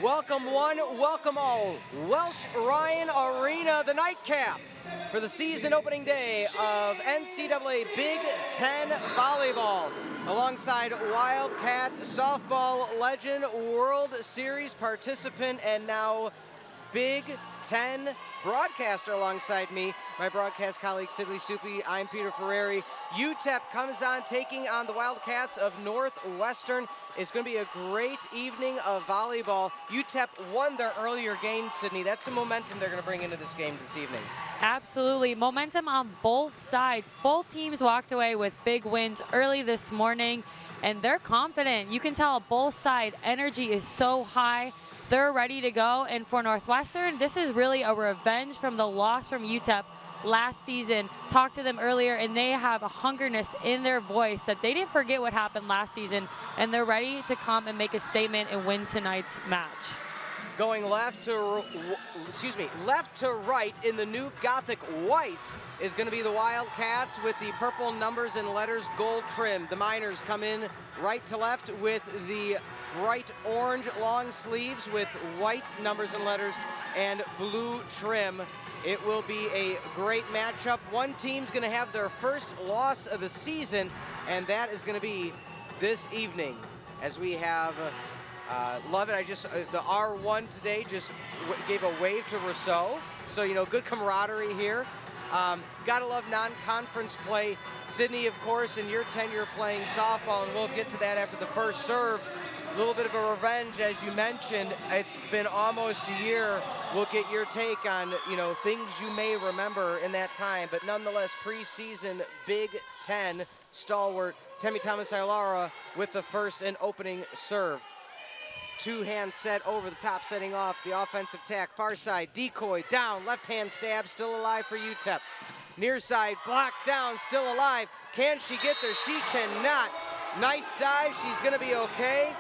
Welcome one, welcome all. Welsh Ryan Arena, the nightcap for the season opening day of NCAA Big Ten Volleyball. Alongside Wildcat softball legend, World Series participant, and now Big Ten broadcaster alongside me, my broadcast colleague Sidley Soupy. I'm Peter Ferreri. UTEP comes on taking on the Wildcats of Northwestern. It's going to be a great evening of volleyball. UTEP won their earlier game, Sydney. That's the momentum they're going to bring into this game this evening. Absolutely. Momentum on both sides. Both teams walked away with big wins early this morning, and they're confident. You can tell both sides' energy is so high. They're ready to go. And for Northwestern, this is really a revenge from the loss from UTEP last season. Talked to them earlier, and they have a hungerness in their voice that they didn't forget what happened last season, and they're ready to come and make a statement and win tonight's match. Going left to right in the new Gothic whites is going to be the Wildcats with the purple numbers and letters gold trim. The Miners come in right to left with the bright orange long sleeves with white numbers and letters and blue trim. It will be a great matchup. One team's going to have their first loss of the season, and that is going to be this evening as we have love it. The R1 today just gave a wave to Rousseau. So, you know, good camaraderie here. Gotta love non-conference play. Sydney, of course, in your tenure playing softball, and we'll get to that after the first serve. A little bit of a revenge, as you mentioned. It's been almost a year. We'll get your take on, you know, things you may remember in that time. But nonetheless, preseason Big Ten stalwart Temi Thomas-Ailara with the first and opening serve. Two-hand set over the top, setting off the offensive tack. Far side, decoy, down, left-hand stab, still alive for UTEP. Near side, blocked down, still alive. Can she get there? She cannot. Nice dive, she's gonna be okay.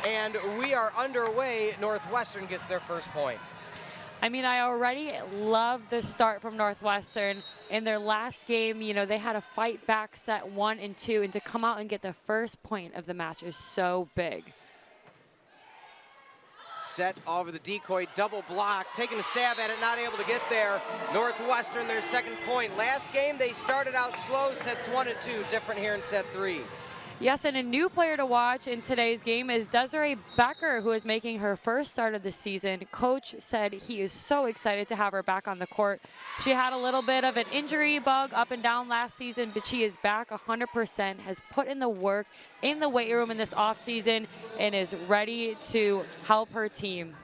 And we are underway. Northwestern gets their first point. I mean, I already love the start from Northwestern. In their last game, you know, they had to fight back set 1 and 2, and to come out and get the first point of the match is so big. Set over the decoy, double block, taking a stab at it, not able to get there. Northwestern, their second point. Last game, they started out slow, sets 1 and 2, different here in set 3. Yes, and a new player to watch in today's game is Desiree Becker, who is making her first start of the season. Coach said he is so excited to have her back on the court. She had a little bit of an injury bug up and down last season, but she is back 100%, has put in the work in the weight room in this offseason, and is ready to help her team.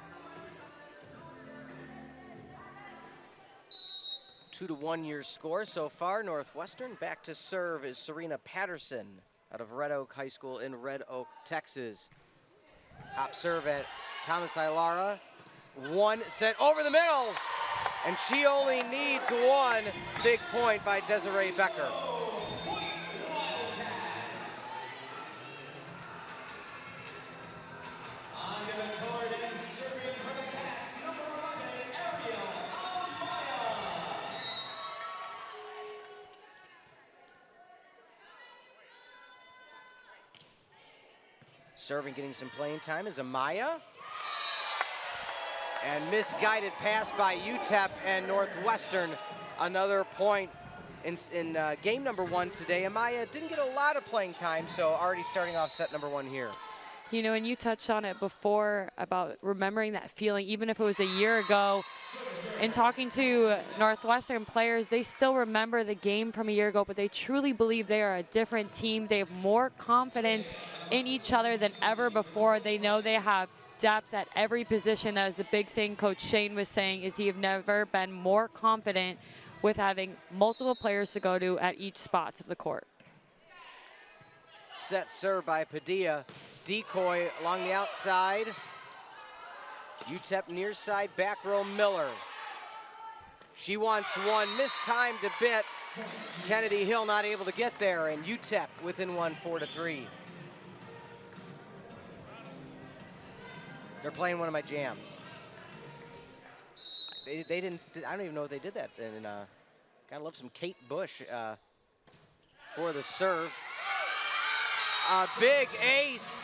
2-1 your score so far. Northwestern back to serve is Serena Patterson out of Red Oak High School in Red Oak, Texas. Hop serve at Thomas-Ailara. One set over the middle, and she only needs one big point by Desiree Becker. Serving, getting some playing time is Amaya. And misguided pass by UTEP and Northwestern. Another point in game number 1 today. Amaya didn't get a lot of playing time, so already starting off set number 1 here. You know, and you touched on it before about remembering that feeling, even if it was a year ago. In talking to Northwestern players, they still remember the game from a year ago, but they truly believe they are a different team. They have more confidence in each other than ever before. They know they have depth at every position. That is the big thing Coach Shane was saying, is he have never been more confident with having multiple players to go to at each spots of the court. Set serve by Padilla. Decoy along the outside. UTEP near side, back row Miller. She wants one, mistimed a bit. Kennedy Hill not able to get there, and UTEP within one, 4-3. They're playing one of my jams. They didn't, I don't even know if they did that. And gotta love some Kate Bush for the serve. A big ace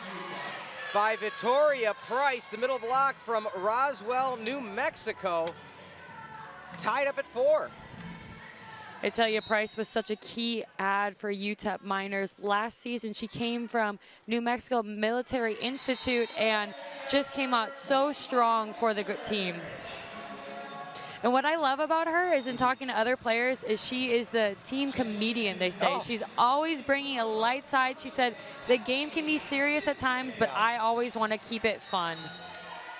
by Victoria Price. The middle block from Roswell, New Mexico. Tied up at 4. I tell you, Price was such a key add for UTEP Miners. Last season, she came from New Mexico Military Institute and just came out so strong for the team. And what I love about her is in talking to other players is she is the team comedian, they say. She's always bringing a light side. She said, the game can be serious at times, but I always want to keep it fun.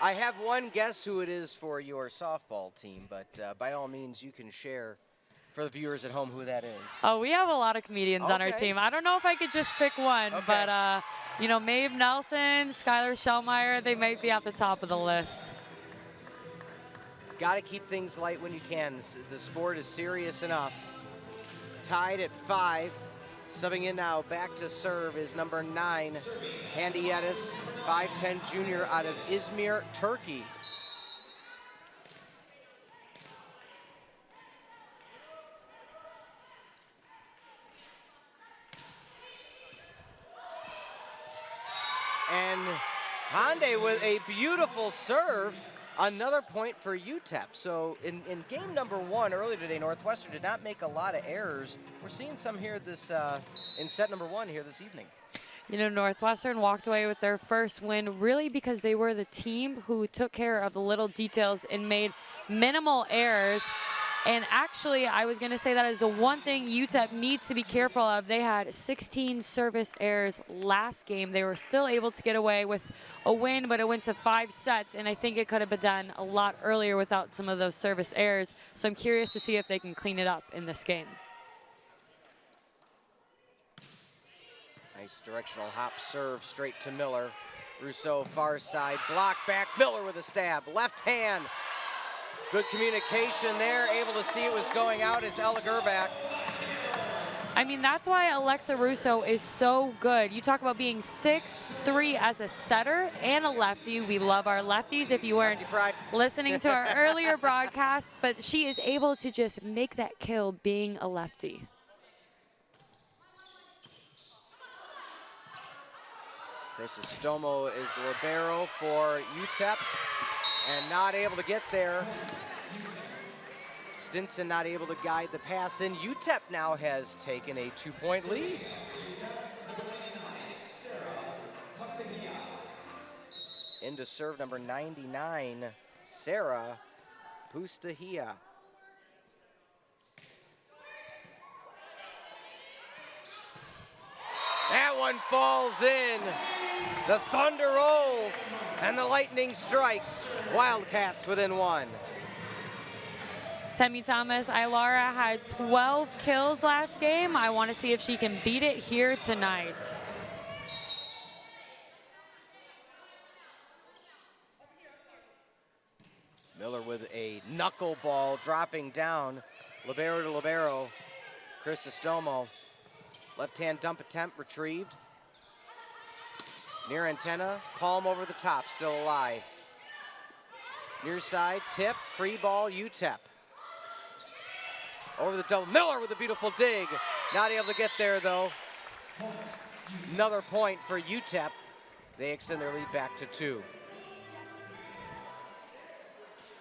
I have one guess who it is for your softball team, but by all means, you can share for the viewers at home who that is. Oh, we have a lot of comedians on our team. I don't know if I could just pick one, but, you know, Maeve Nelson, Skylar Schellmeyer, they might be at the top of the list. Got to keep things light when you can. The sport is serious enough. Tied at 5. Subbing in now, back to serve is number 9, Handy Edis, 5'10" junior out of Izmir, Turkey. And Hande with a beautiful serve. Another point for UTEP. So in game number 1 earlier today, Northwestern did not make a lot of errors. We're seeing some here this in set number 1 here this evening. You know, Northwestern walked away with their first win really because they were the team who took care of the little details and made minimal errors. And actually, I was going to say that is the one thing UTEP needs to be careful of. They had 16 service errors last game. They were still able to get away with a win, but it went to 5 sets, and I think it could have been done a lot earlier without some of those service errors. So I'm curious to see if they can clean it up in this game. Nice directional hop serve straight to Miller. Rousseau far side, block back, Miller with a stab, left hand. Good communication there, able to see it was going out as Ella Gerbach. I mean, that's why Alexa Russo is so good. You talk about being 6'3" as a setter and a lefty. We love our lefties if you weren't listening to our earlier broadcast, but she is able to just make that kill being a lefty. Crisostomo is the libero for UTEP and not able to get there. Stinson not able to guide the pass in. UTEP now has taken a 2-point lead. Into serve number 99, Sarah Pustahia. That one falls in. The thunder rolls and the lightning strikes. Wildcats within 1. Temi Thomas Ilara had 12 kills last game. I want to see if she can beat it here tonight. Miller with a knuckleball dropping down. Libero to libero. Crisostomo. Left-hand dump attempt retrieved. Near antenna, palm over the top, still alive. Near side, tip, free ball, UTEP. Over the double, Miller with a beautiful dig. Not able to get there though. Another point for UTEP. They extend their lead back to 2.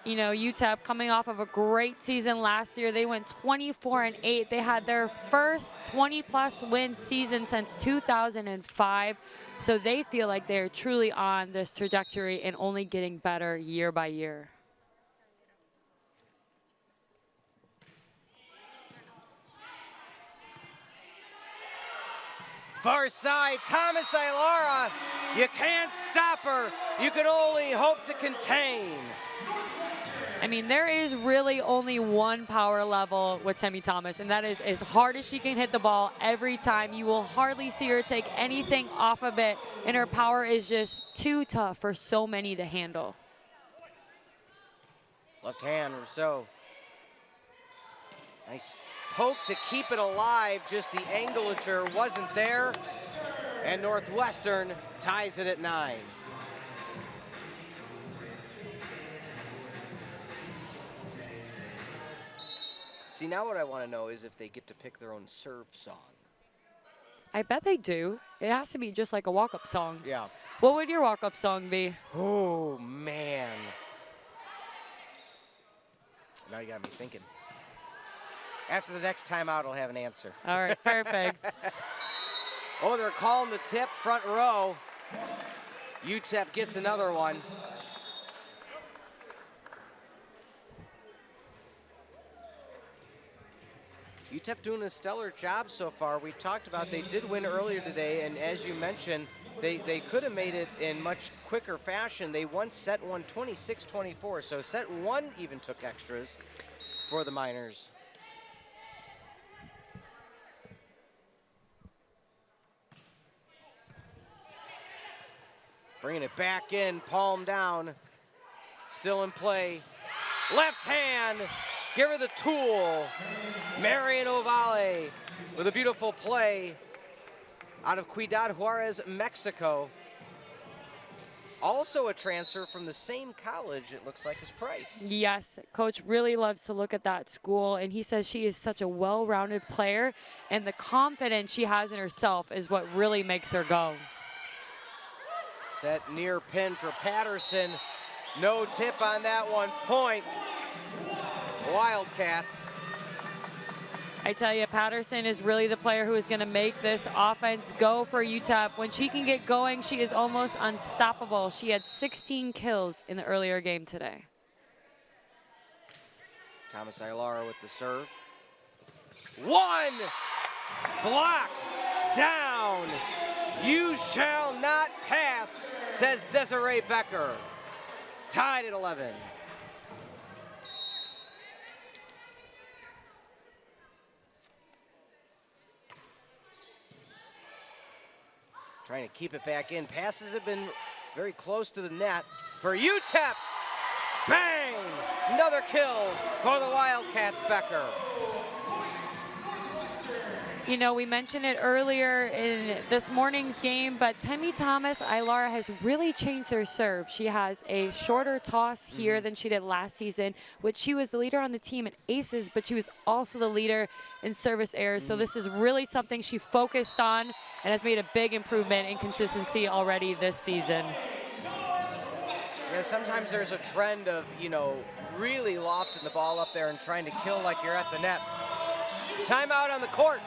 You know, UTEP coming off of a great season last year. They went 24-8. They had their first 20-plus win season since 2005. So they feel like they're truly on this trajectory and only getting better year by year. Far side, Thomas Ilara. You can't stop her. You can only hope to contain. I mean, there is really only one power level with Temi Thomas, and that is as hard as she can hit the ball every time. You will hardly see her take anything off of it, and her power is just too tough for so many to handle. Left hand, Rousseau. Nice poke to keep it alive, just the angulature wasn't there. And Northwestern ties it at 9. See, now what I want to know is if they get to pick their own serve song. I bet they do. It has to be just like a walk-up song. Yeah. What would your walk-up song be? Oh, man. Now you got me thinking. After the next timeout, I'll have an answer. All right, perfect. Oh, they're calling the tip, front row. UTEP gets another one. UTEP doing a stellar job so far. We talked about they did win earlier today, and as you mentioned, they could have made it in much quicker fashion. They won set one 26-24, so set one even took extras for the Miners. Bringing it back in, palm down, still in play. Left hand, give her the tool. Marian Ovale with a beautiful play out of Ciudad Juarez, Mexico. Also a transfer from the same college, it looks like, as Price. Yes, Coach really loves to look at that school, and he says she is such a well-rounded player, and the confidence she has in herself is what really makes her go. Set near pin for Patterson. No tip on that one. Point. Wildcats. I tell you, Patterson is really the player who is going to make this offense go for UTEP. When she can get going, she is almost unstoppable. She had 16 kills in the earlier game today. Thomas Aylara with the serve. One. Block. Down. You shall not pass, says Desiree Becker. Tied at 11. Trying to keep it back in. Passes have been very close to the net for UTEP. Bang! Another kill for the Wildcats, Becker. You know, we mentioned it earlier in this morning's game, but Temi Thomas Aylara has really changed her serve. She has a shorter toss here than she did last season, which she was the leader on the team in aces, but she was also the leader in service errors. So this is really something she focused on and has made a big improvement in consistency already this season. Yeah, sometimes there's a trend of, you know, really lofting the ball up there and trying to kill like you're at the net. Timeout on the court.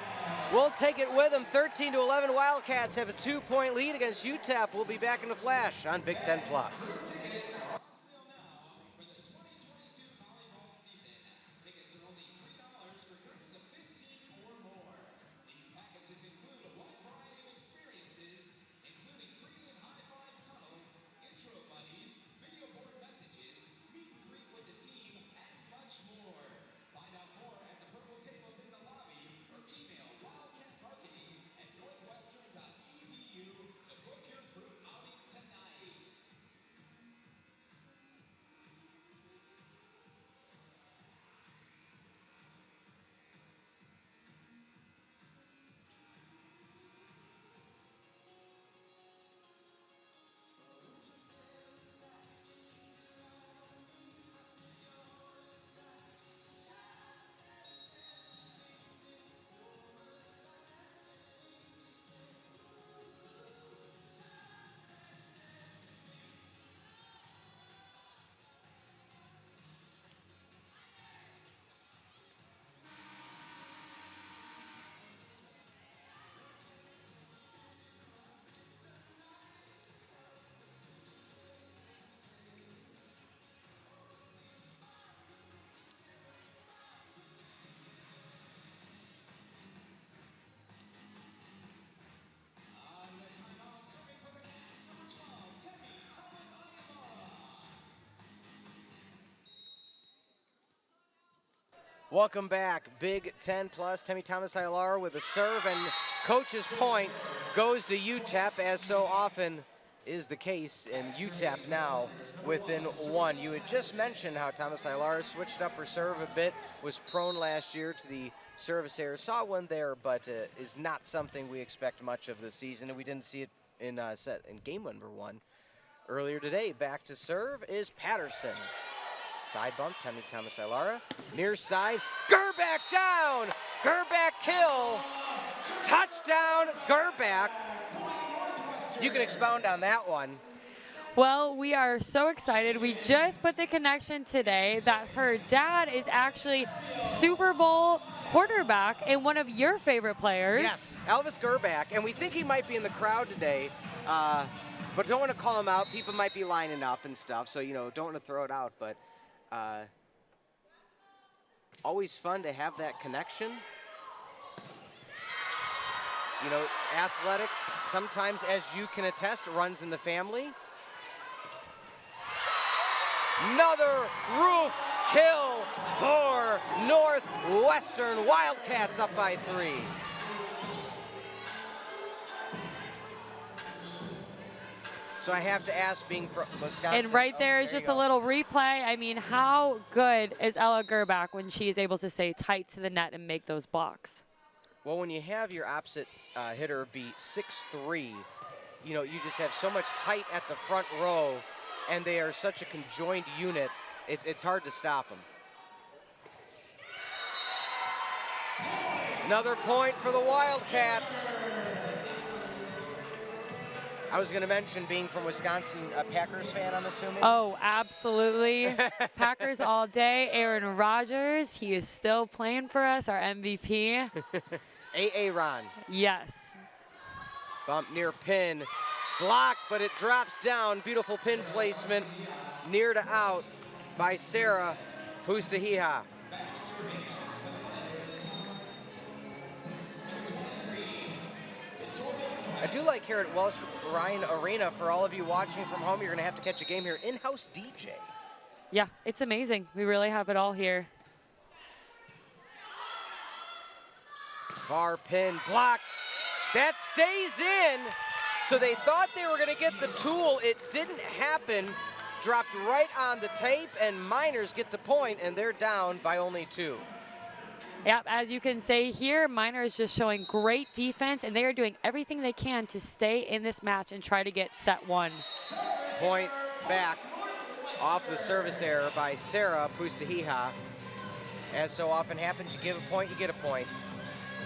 We'll take it with them. 13-11 Wildcats have a 2-point lead against UTEP. We'll be back in a flash on Big Ten Plus. Welcome back. Big Ten Plus. Temi Thomas Aylara with a serve, and coach's point goes to UTEP, as so often is the case in UTEP now within one. You had just mentioned how Thomas Aylara switched up her serve a bit, was prone last year to the service error. Saw one there, but is not something we expect much of this season, and we didn't see it in game number one. Earlier today, back to serve is Patterson. Side bump, Temi Thomas Aylara. Near side, Gerback down! Gerback kill Touchdown, Gerback. You can expound on that one. Well, we are so excited. We just put the connection today that her dad is actually Super Bowl quarterback and one of your favorite players. Yes, Elvis Gerback. And we think he might be in the crowd today, but don't want to call him out. People might be lining up and stuff, so, you know, don't want to throw it out. But always fun to have that connection. You know, athletics, sometimes, as you can attest, runs in the family. Another roof kill for Northwestern Wildcats, up by 3. So I have to ask, being from Wisconsin. And right there is just a little replay. I mean, how good is Ella Gerback when she is able to stay tight to the net and make those blocks? Well, when you have your opposite hitter be 6'3", you know, you just have so much height at the front row, and they are such a conjoined unit, it's hard to stop them. Another point for the Wildcats. I was going to mention, being from Wisconsin, a Packers fan, I'm assuming? Oh, absolutely. Packers all day. Aaron Rodgers, he is still playing for us, our MVP. Ron. Yes. Bump near pin. Block, but it drops down. Beautiful pin placement. Near to out by Sarah Pustahiha. I do like here at Welsh Ryan Arena, for all of you watching from home, you're going to have to catch a game here. In-house DJ. Yeah, it's amazing. We really have it all here. Far pin block. That stays in. So they thought they were going to get the tool. It didn't happen. Dropped right on the tape, and Miners get the point, and they're down by only 2. Yep, as you can say here, Minor is just showing great defense, and they are doing everything they can to stay in this match and try to get set 1. Point back off the service error by Sarah Pustahiha. As so often happens, you give a point, you get a point.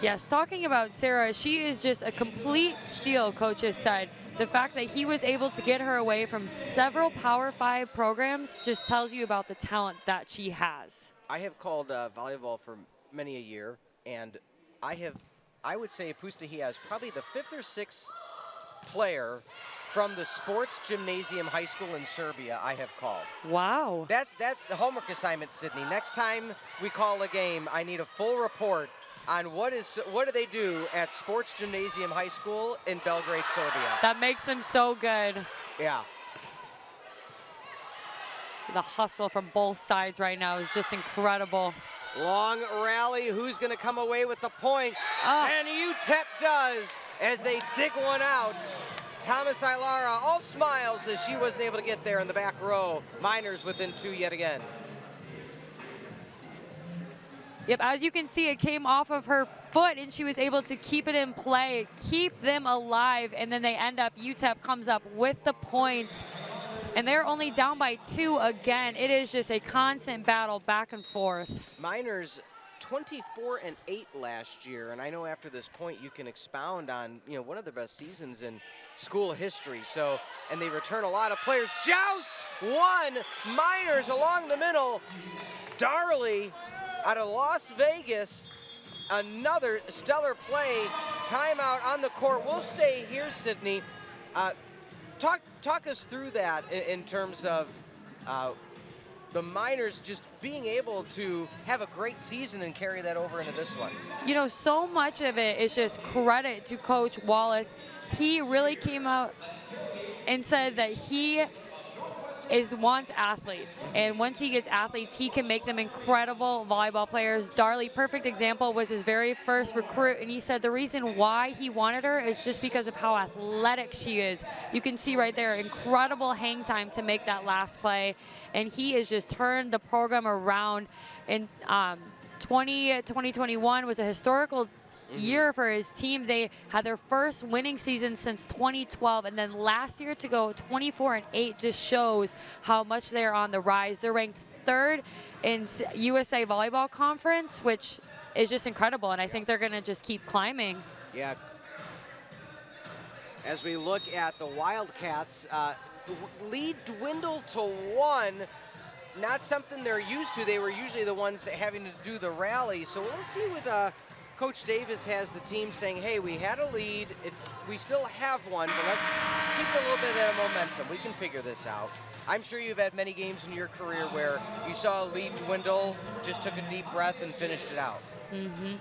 Yes, talking about Sarah, she is just a complete steal, Coach has said. The fact that he was able to get her away from several Power 5 programs just tells you about the talent that she has. I have called volleyball for many a year, and I would say Pustahiha is probably the 5th or 6th player from the sports gymnasium high school in Serbia I have called. Wow. That's the homework assignment, Sydney. Next time we call a game, I need a full report on what do they do at Sports Gymnasium High School in Belgrade, Serbia. That makes them so good. Yeah. The hustle from both sides right now is just incredible. Long rally, who's going to come away with the point? And UTEP does, as they dig one out. Thomas Ilara, all smiles as she wasn't able to get there in the back row. Miners within 2 yet again. Yep, as you can see, it came off of her foot, and she was able to keep it in play, keep them alive, and then they end up, UTEP comes up with the point, and they're only down by 2 again. It is just a constant battle back and forth. Miners 24-8 last year, and I know after this point you can expound on, you know, one of the best seasons in school history. So, and they return a lot of players. Joust 1, Miners along the middle. Darley out of Las Vegas, another stellar play. Timeout on the court. We'll stay here, Sydney. Talk us through that in terms of the Miners just being able to have a great season and carry that over into this one. You know, so much of it is just credit to Coach Wallace. He really came out and said that he wants athletes, and once he gets athletes, he can make them incredible volleyball players. Darley, perfect example, was his very first recruit, and he said the reason why he wanted her is just because of how athletic she is. You can see right there, incredible hang time to make that last play, and he has just turned the program around. In 2021 was a historical year for his team. They had their first winning season since 2012, and then last year to go 24-8 just shows how much they're on the rise. They're ranked 3rd in USA Volleyball Conference, which is just incredible, and I think they're going to just keep climbing. Yeah. As we look at the Wildcats, lead dwindled to 1. Not something they're used to. They were usually the ones having to do the rally. So we'll see what Coach Davis has the team saying, hey, we had a lead. We still have one, but let's keep a little bit of that momentum. We can figure this out. I'm sure you've had many games in your career where you saw a lead dwindle, just took a deep breath and finished it out. Mm-hmm.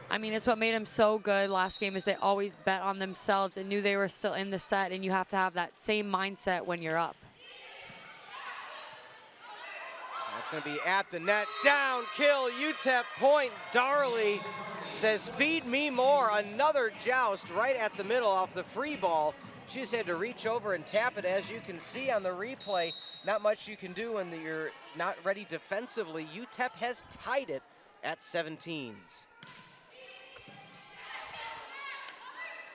I mean, it's what made them so good last game is they always bet on themselves and knew they were still in the set, and you have to have that same mindset when you're up. That's going to be at the net. Down, kill, UTEP point. Darley says, feed me more. Another joust right at the middle off the free ball. She just had to reach over and tap it. As you can see on the replay, not much you can do when you're not ready defensively. UTEP has tied it at 17s.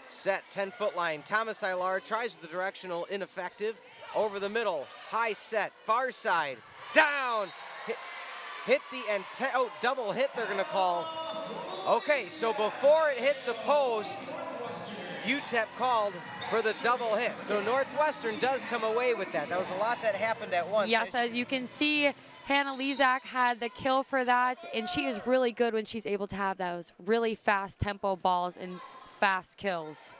Set, 10-foot line. Thomas Ilar tries the directional, ineffective. Over the middle, high set, far side, down. Hit the antenna, oh, double hit they're gonna call. Okay, so before it hit the post, UTEP called for the double hit. So Northwestern does come away with that. That was a lot that happened at once. Yes, as you can see, Hannah Lezak had the kill for that, and she is really good when she's able to have those really fast tempo balls and fast kills.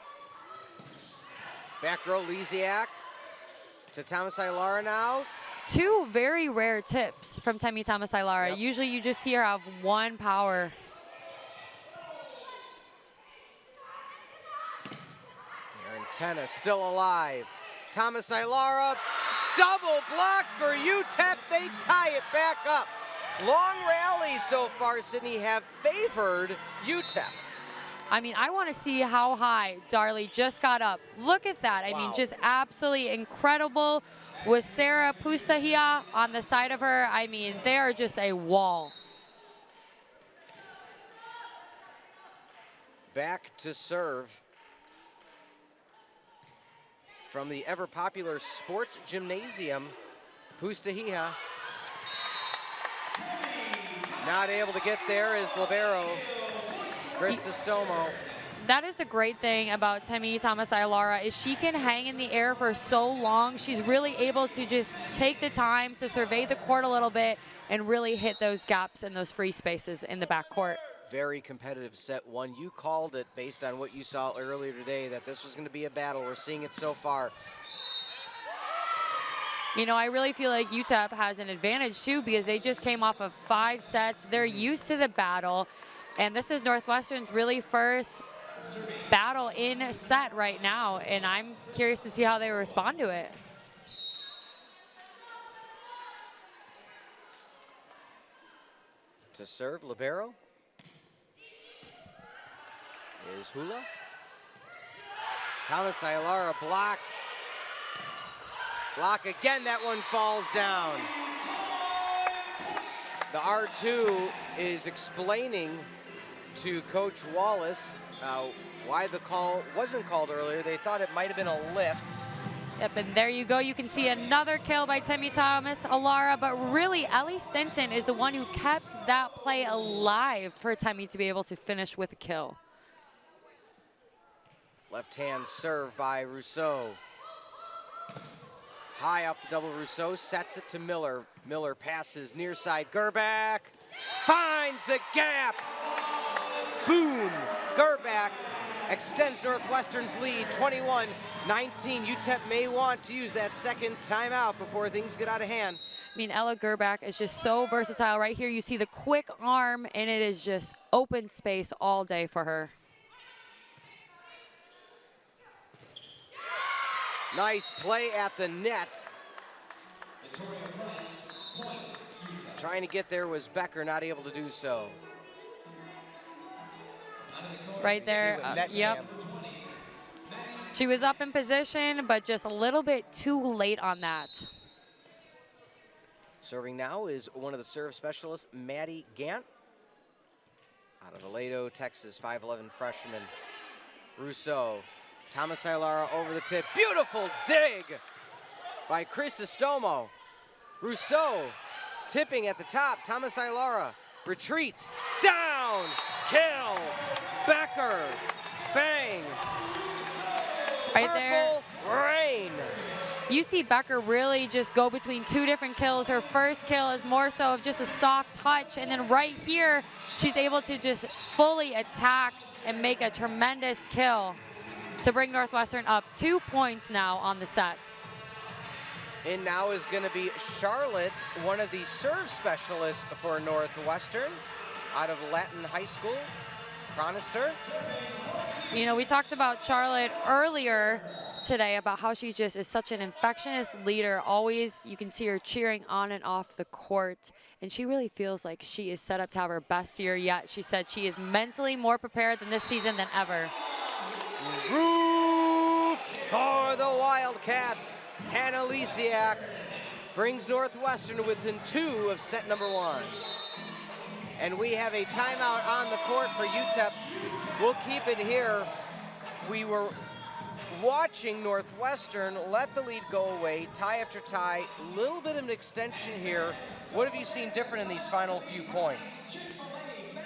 Back row, Lezak to Thomas Ilara now. 2 very rare tips from Temi Thomas Ilara. Yep. Usually you just see her have 1 power. Their antenna still alive. Thomas Ilara, double block for UTEP. They tie it back up. Long rallies so far, Sydney, have favored UTEP. I mean, I want to see how high Darley just got up. Look at that. I mean, just absolutely incredible. With Sarah Pustahia on the side of her, I mean, they are just a wall. Back to serve from the ever-popular Sports Gymnasium, Pustahia. Not able to get there is libero Krista Stomo. That is the great thing about Temi Thomas Ilara is she can hang in the air for so long. She's really able to just take the time to survey the court a little bit and really hit those gaps and those free spaces in the backcourt. Very competitive set 1. You called it based on what you saw earlier today that this was going to be a battle. We're seeing it so far. You know, I really feel like UTEP has an advantage too because they just came off of 5 sets. They're used to the battle, and this is Northwestern's really first battle in set right now, and I'm curious to see how they respond to it. To serve, libero is Hula. Thomas Ilara blocked. Block again, that one falls down. The R2 is explaining to Coach Wallace why the call wasn't called earlier. They thought it might have been a lift. Yep, and there you go. You can see another kill by Temi Thomas Ilara, but really Ellie Stinson is the one who kept that play alive for Temi to be able to finish with a kill. Left hand serve by Rousseau. High off the double, Rousseau sets it to Miller. Miller passes near side, Gerback finds the gap. Boom, Gerback extends Northwestern's lead, 21-19. UTEP may want to use that second timeout before things get out of hand. I mean, Ella Gerback is just so versatile. Right here you see the quick arm, and it is just open space all day for her. Nice play at the net. Trying to get there was Becker, not able to do so. Right there, yep. She was up in position, but just a little bit too late on that. Serving now is one of the serve specialists, Maddie Gant. Out of Aledo, Texas, 5'11" freshman. Rousseau. Thomas Ilara over the tip. Beautiful dig by Chrysostomo. Rousseau tipping at the top. Thomas Ilara retreats. Down. Kill. Becker. Right there. Purple Rain. You see Becker really just go between two different kills. Her first kill is more so of just a soft touch, and then right here, she's able to just fully attack and make a tremendous kill to bring Northwestern up 2 points now on the set. And now is going to be Charlotte, one of the serve specialists for Northwestern, out of Latin High School. Chronister. You know, we talked about Charlotte earlier today about how she just is such an infectious leader. Always, you can see her cheering on and off the court, and she really feels like she is set up to have her best year yet. She said she is mentally more prepared than this season than ever. Roof for the Wildcats. Hannah Lisiak brings Northwestern within 2 of set number 1. And we have a timeout on the court for UTEP. We'll keep it here. We were watching Northwestern let the lead go away, tie after tie, a little bit of an extension here. What have you seen different in these final few points?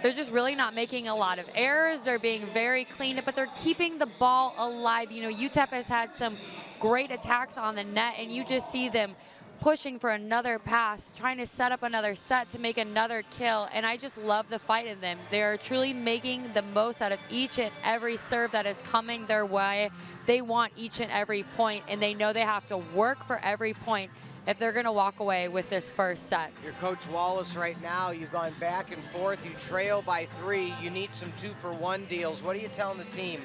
They're just really not making a lot of errors. They're being very clean, but they're keeping the ball alive. You know, UTEP has had some great attacks on the net, and you just see them pushing for another pass, trying to set up another set to make another kill, and I just love the fight in them. They are truly making the most out of each and every serve that is coming their way. They want each and every point, and they know they have to work for every point if they're going to walk away with this first set. You're Coach Wallace right now. You've gone back and forth. You trail by 3. You need some 2-for-1 deals. What are you telling the team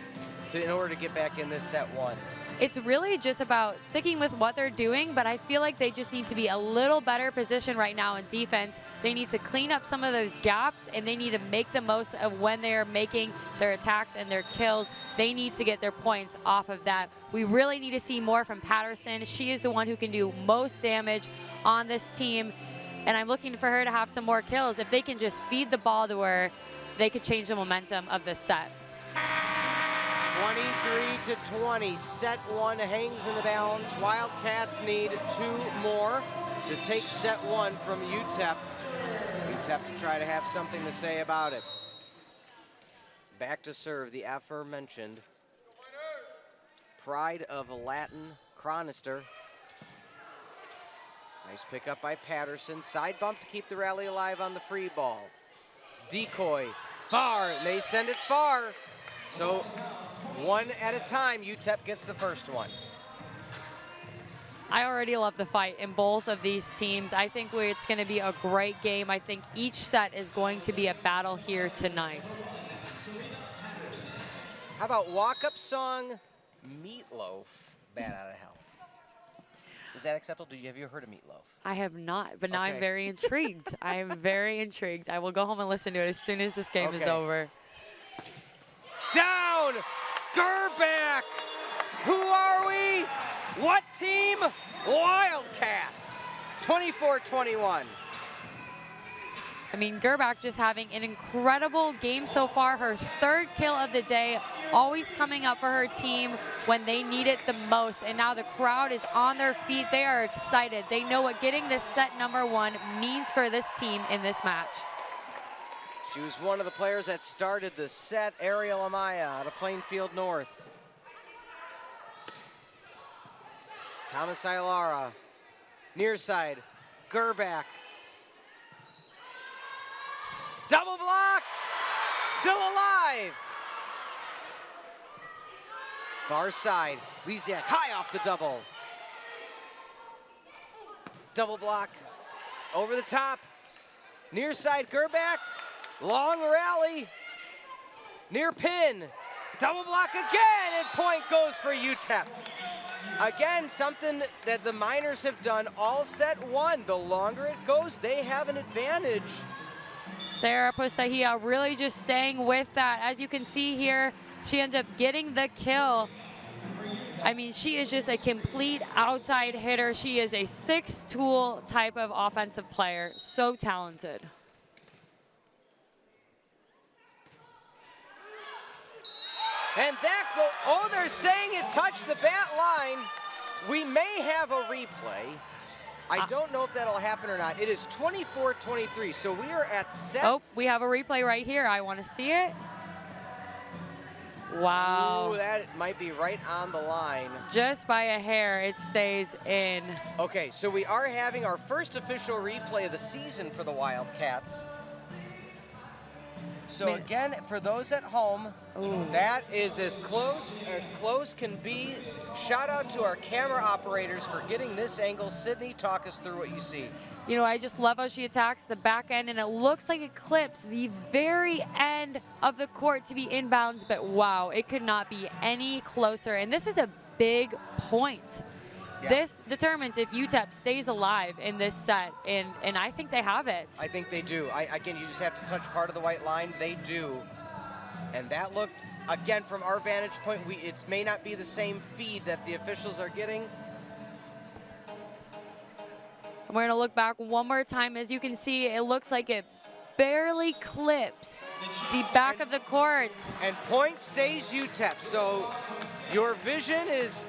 in order to get back in this set 1? It's really just about sticking with what they're doing, but I feel like they just need to be a little better positioned right now in defense. They need to clean up some of those gaps, and they need to make the most of when they are making their attacks and their kills. They need to get their points off of that. We really need to see more from Patterson. She is the one who can do most damage on this team, and I'm looking for her to have some more kills. If they can just feed the ball to her, they could change the momentum of this set. 23-20, set 1 hangs in the balance. Wildcats need 2 more to take set 1 from UTEP. UTEP to try to have something to say about it. Back to serve the aforementioned pride of Latin, Chronister. Nice pickup by Patterson. Side bump to keep the rally alive on the free ball. Decoy, far, and they send it far. So 1 at a time, UTEP gets the first one. I already love the fight in both of these teams. I think it's going to be a great game. I think each set is going to be a battle here tonight. How about walk-up song, Meatloaf, Bat Out of Hell? Is that acceptable? Have you heard of Meatloaf? I have not, but now Okay. I'm very intrigued. I am very intrigued. I will go home and listen to it as soon as this game is over. Down, Gerback. Who are we? What team? Wildcats. 24-21. I mean, Gerback just having an incredible game so far. Her 3rd kill of the day, always coming up for her team when they need it the most. And now the crowd is on their feet. They are excited. They know what getting this set number 1 means for this team in this match. She was one of the players that started the set, Ariel Amaya out of Plainfield North. Thomas Ilara, near side, Gerback. Double block, still alive. Far side, Lisiak high off the double. Double block, over the top, near side Gerback. Long rally, near pin, double block again, and point goes for UTEP. Again, something that the Miners have done all set 1. The longer it goes, they have an advantage. Sarah Postahia really just staying with that. As you can see here, she ends up getting the kill. I mean, she is just a complete outside hitter. She is a 6-tool type of offensive player. So talented. And that oh, they're saying it touched the bat line. We may have a replay. I don't know if that'll happen or not. It is 24-23, so we are at set. Oh, we have a replay right here. I want to see it. Wow. Ooh, that might be right on the line. Just by a hair, it stays in. Okay, so we are having our first official replay of the season for the Wildcats. So again, for those at home, that is as close can be. Shout out to our camera operators for getting this angle. Sydney, talk us through what you see. You know, I just love how she attacks the back end, and it looks like it clips the very end of the court to be inbounds, but wow, it could not be any closer. And this is a big point. Yeah. This determines if UTEP stays alive in this set, and I think they have it. I think they do. Again, you just have to touch part of the white line. They do. And that looked, again, from our vantage point, it may not be the same feed that the officials are getting. And we're going to look back one more time. As you can see, it looks like it barely clips the back of the court. And point stays UTEP. So your vision is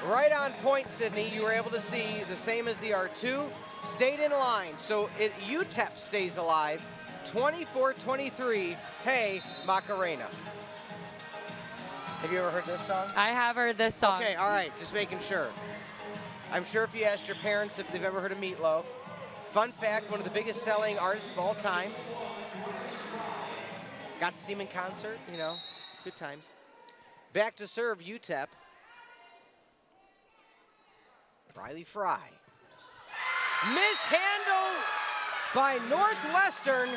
right on point, Sydney. You were able to see the same as the R2. Stayed in line. So UTEP stays alive. 24-23. Hey, Macarena. Have you ever heard this song? I have heard this song. Okay, all right. Just making sure. I'm sure if you asked your parents if they've ever heard of Meatloaf. Fun fact, one of the biggest selling artists of all time. Got to see him in concert, you know, good times. Back to serve, UTEP. Riley Fry. Mishandle by Northwestern.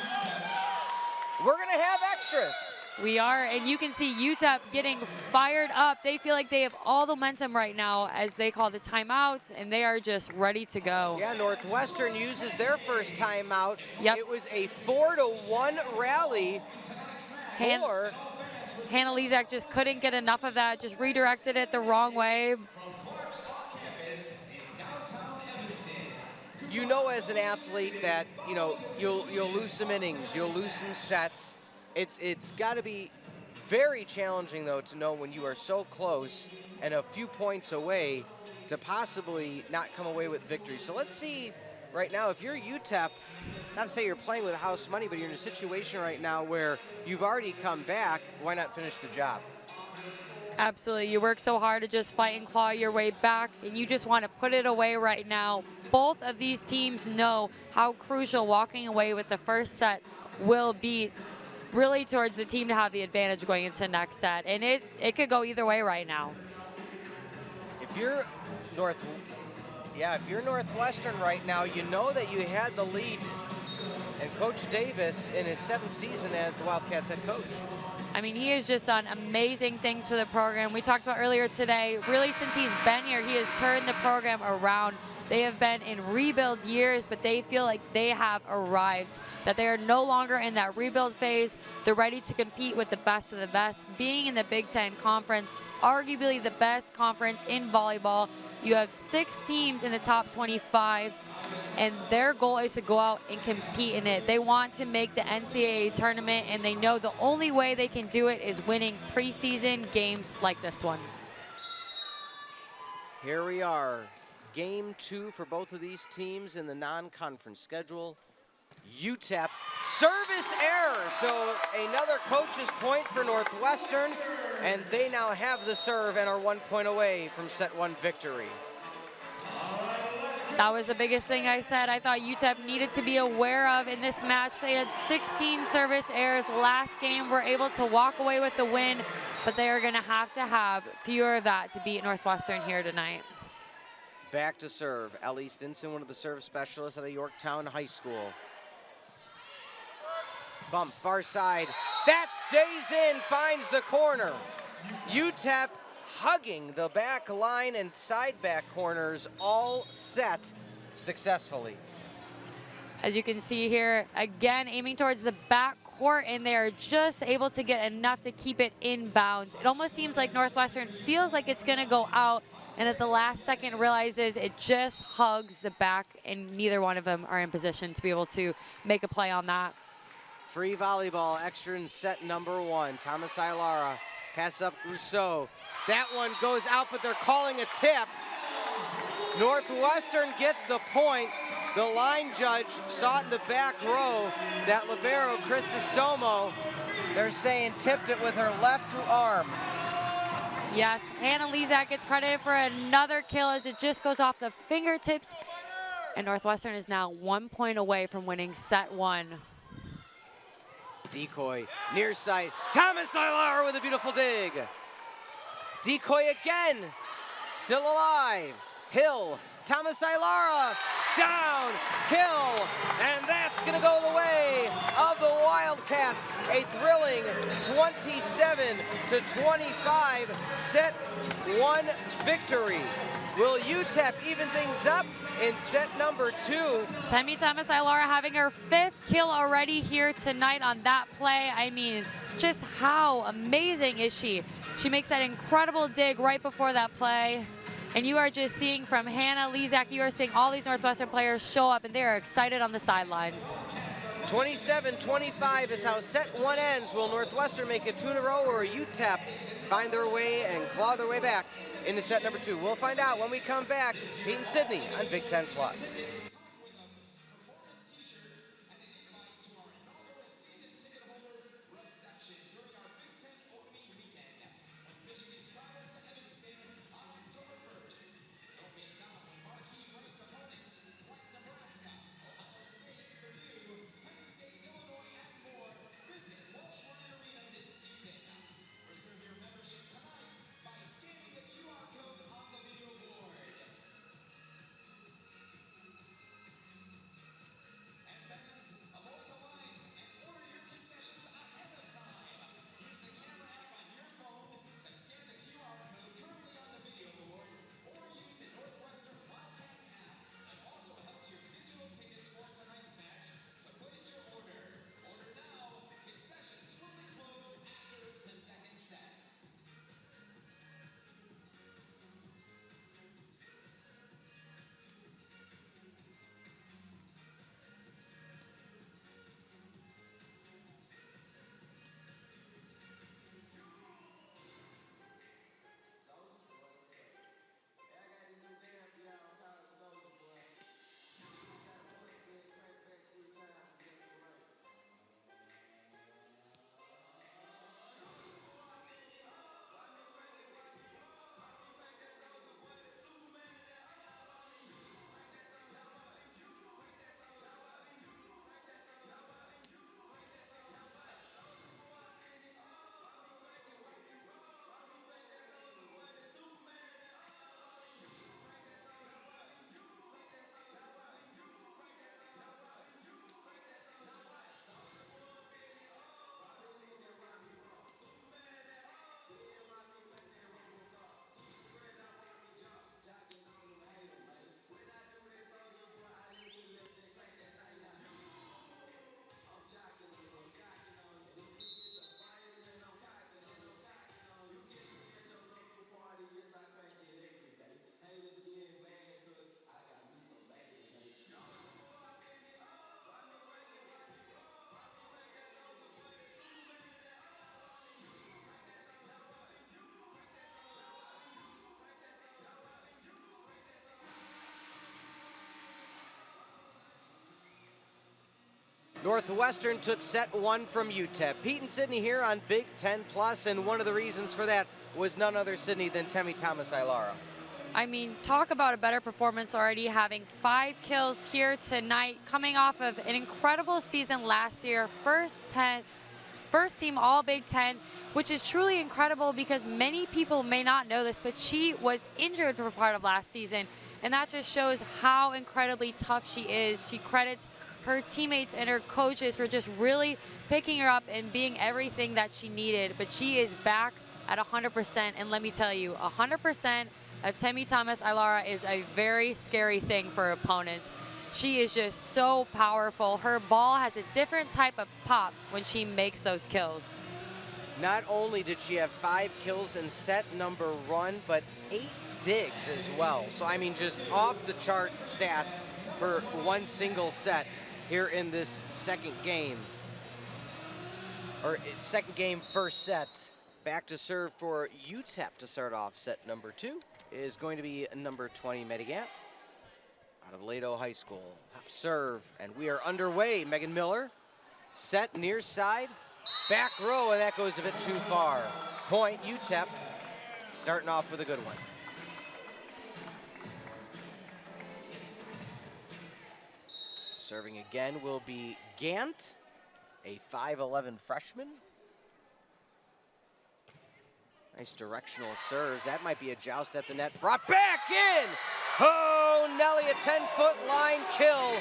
We're going to have extras. We are, and you can see UTEP getting fired up. They feel like they have all the momentum right now as they call the timeout, and they are just ready to go. Yeah, Northwestern uses their first timeout. Yep. It was a 4-1 rally for... Hannah Lezak just couldn't get enough of that, just redirected it the wrong way. You know, as an athlete that, you know, you'll lose some innings, you'll lose some sets. It's got to be very challenging, though, to know when you are so close and a few points away to possibly not come away with victory. So let's see right now, if you're UTEP, not to say you're playing with house money, but you're in a situation right now where you've already come back, why not finish the job? Absolutely. You work so hard to just fight and claw your way back, and you just want to put it away right now. Both of these teams know how crucial walking away with the first set will be, really towards the team to have the advantage going into next set. And it could go either way right now. If you're Northwestern right now, you know that you had the lead. And Coach Davis in his 7th season as the Wildcats head coach. I mean, he has just done amazing things for the program. We talked about earlier today, really since he's been here, he has turned the program around. They have been in rebuild years, but they feel like they have arrived, that they are no longer in that rebuild phase. They're ready to compete with the best of the best. Being in the Big Ten Conference, arguably the best conference in volleyball, you have 6 teams in the top 25, and their goal is to go out and compete in it. They want to make the NCAA tournament, and they know the only way they can do it is winning preseason games like this one. Here we are. Game 2 for both of these teams in the non-conference schedule. UTEP, service error. So another coach's point for Northwestern, and they now have the serve and are 1 point away from set 1 victory. That was the biggest thing I said. I thought UTEP needed to be aware of in this match. They had 16 service errors last game, were able to walk away with the win, but they are going to have fewer of that to beat Northwestern here tonight. Back to serve, Ellie Stinson, one of the serve specialists out of Yorktown High School. Bump, far side. That stays in, finds the corner. UTEP hugging the back line and side back corners all set successfully. As you can see here, again, aiming towards the back court, and they are just able to get enough to keep it inbounds. It almost seems like Northwestern feels like it's going to go out, and at the last second realizes it just hugs the back, and neither one of them are in position to be able to make a play on that. Free volleyball, extra in set number 1. Thomas Ilara, pass up Rousseau. That one goes out, but they're calling a tip. Northwestern gets the point. The line judge saw it in the back row that libero Chris Estomo They're saying tipped it with her left arm. Yes, Hannah Lezak gets credited for another kill as it just goes off the fingertips. And Northwestern is now 1 point away from winning set 1. Decoy, near side. Thomas Ilar with a beautiful dig. Decoy again, still alive. Hill, Thomas Ilara, down, kill, and that's gonna go the way of the Wildcats. A thrilling 27-25 set 1 victory. Will UTEP even things up in set number 2? Temi Thomas Ilara having her 5th kill already here tonight on that play. I mean, just how amazing is she? She makes that incredible dig right before that play. And you are just seeing from Hannah Lezak, you are seeing all these Northwestern players show up and they are excited on the sidelines. 27-25 is how set 1 ends. Will Northwestern make it 2 in a row, or UTEP find their way and claw their way back into set number 2? We'll find out when we come back. Pete and Sydney on Big Ten Plus. Northwestern took set 1 from UTEP. Pete and Sydney here on Big Ten Plus, and one of the reasons for that was none other, Sydney, than Temi Thomas Ilara. I mean, talk about a better performance already, having 5 kills here tonight, coming off of an incredible season last year, first team all Big Ten, which is truly incredible because many people may not know this, but she was injured for part of last season, and that just shows how incredibly tough she is. She credits her teammates and her coaches for just really picking her up and being everything that she needed. But she is back at 100%, and let me tell you, 100% of Temi Thomas Ilara is a very scary thing for opponents. She is just so powerful. Her ball has a different type of pop when she makes those kills. Not only did she have 5 kills in set number 1, but 8 digs as well. So I mean, just off the chart stats for one single set here in this second game. Second game, first set. Back to serve for UTEP to start off set number 2 is going to be number 20, Medigant, out of Lato High School. Hop serve, and we are underway. Megan Miller, set near side. Back row, and that goes a bit too far. Point, UTEP, starting off with a good one. Serving again will be Gant, a 5'11" freshman. Nice directional serves. That might be a joust at the net. Brought back in! Oh, Nelly, a 10-foot line kill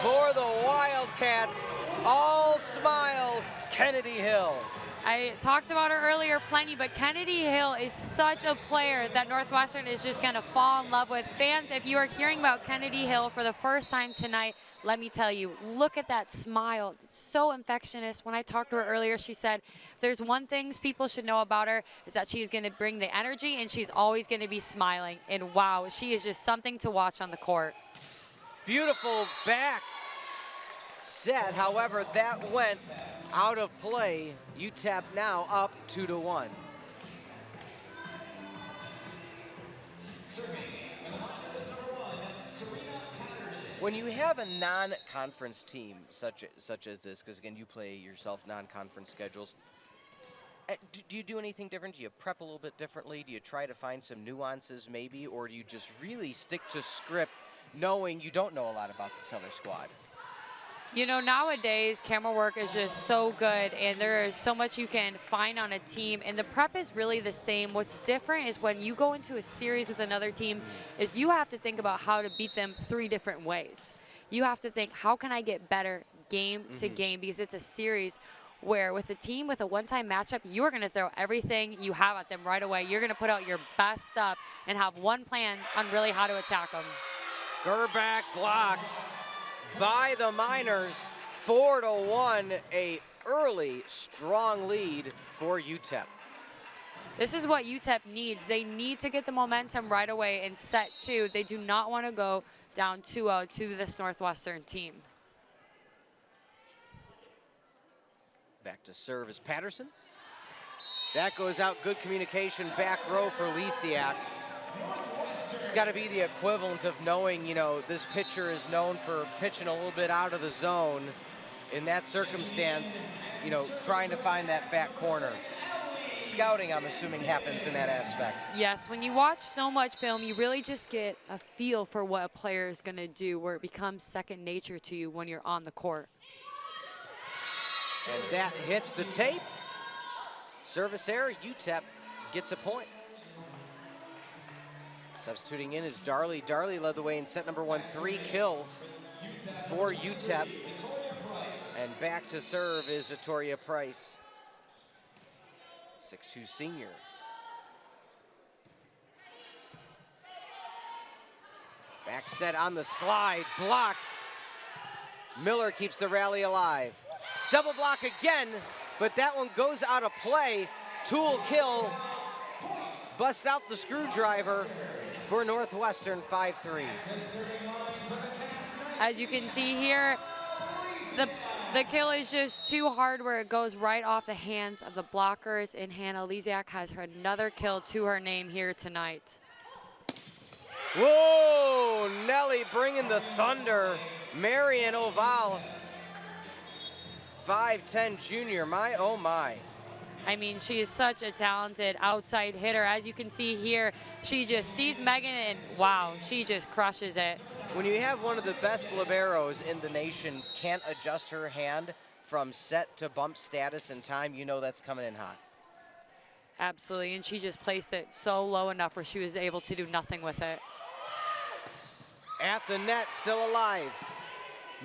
for the Wildcats. All smiles, Kennedy Hill. I talked about her earlier plenty, but Kennedy Hill is such a player that Northwestern is just going to fall in love with. Fans, if you are hearing about Kennedy Hill for the first time tonight, let me tell you, look at that smile. It's so infectious. When I talked to her earlier, she said, if there's one thing people should know about her is that she's going to bring the energy and she's always going to be smiling. And wow, she is just something to watch on the court. Beautiful back set. However, that went out of play. UTEP now up 2-1. When you have a non-conference team such as this, because again, you play yourself non-conference schedules, do you do anything different? Do you prep a little bit differently? Do you try to find some nuances maybe, or do you just really stick to script knowing you don't know a lot about this other squad? You know, nowadays, camera work is just so good, and there is so much you can find on a team, and the prep is really the same. What's different is when you go into a series with another team, is you have to think about how to beat them 3 different ways. You have to think, how can I get better game to game, because it's a series where with a team with a one-time matchup, you are going to throw everything you have at them right away. You're going to put out your best stuff and have one plan on really how to attack them. Gerback blocked by the Miners. 4-1, a early strong lead for UTEP. This is what UTEP needs. They need to get the momentum right away and set 2. They do not want to go down 2-0 to this Northwestern team. Back to serve is Patterson. That goes out, good communication, back row for Lisiak. It's got to be the equivalent of knowing, you know, this pitcher is known for pitching a little bit out of the zone. In that circumstance, you know, trying to find that back corner. Scouting, I'm assuming, happens in that aspect. Yes, when you watch so much film, you really just get a feel for what a player is going to do, where it becomes second nature to you when you're on the court. And that hits the tape. Service error, UTEP gets a point. Substituting in is Darley. Darley led the way in set number 1, 3 kills for UTEP. And back to serve is Victoria Price, 6'2" senior. Back set on the slide, block. Miller keeps the rally alive. Double block again, but that one goes out of play. Tool kill, bust out the screwdriver for Northwestern, 5-3. As you can see here, the kill is just too hard where it goes right off the hands of the blockers, and Hannah Lisiak has another kill to her name here tonight. Whoa, Nelly bringing the thunder. Marion Oval, 5'10" junior, my oh my. I mean, she is such a talented outside hitter. As you can see here, she just sees Megan and wow, she just crushes it. When you have one of the best liberos in the nation can't adjust her hand from set to bump status in time, you know that's coming in hot. Absolutely, and she just placed it so low enough where she was able to do nothing with it. At the net, still alive.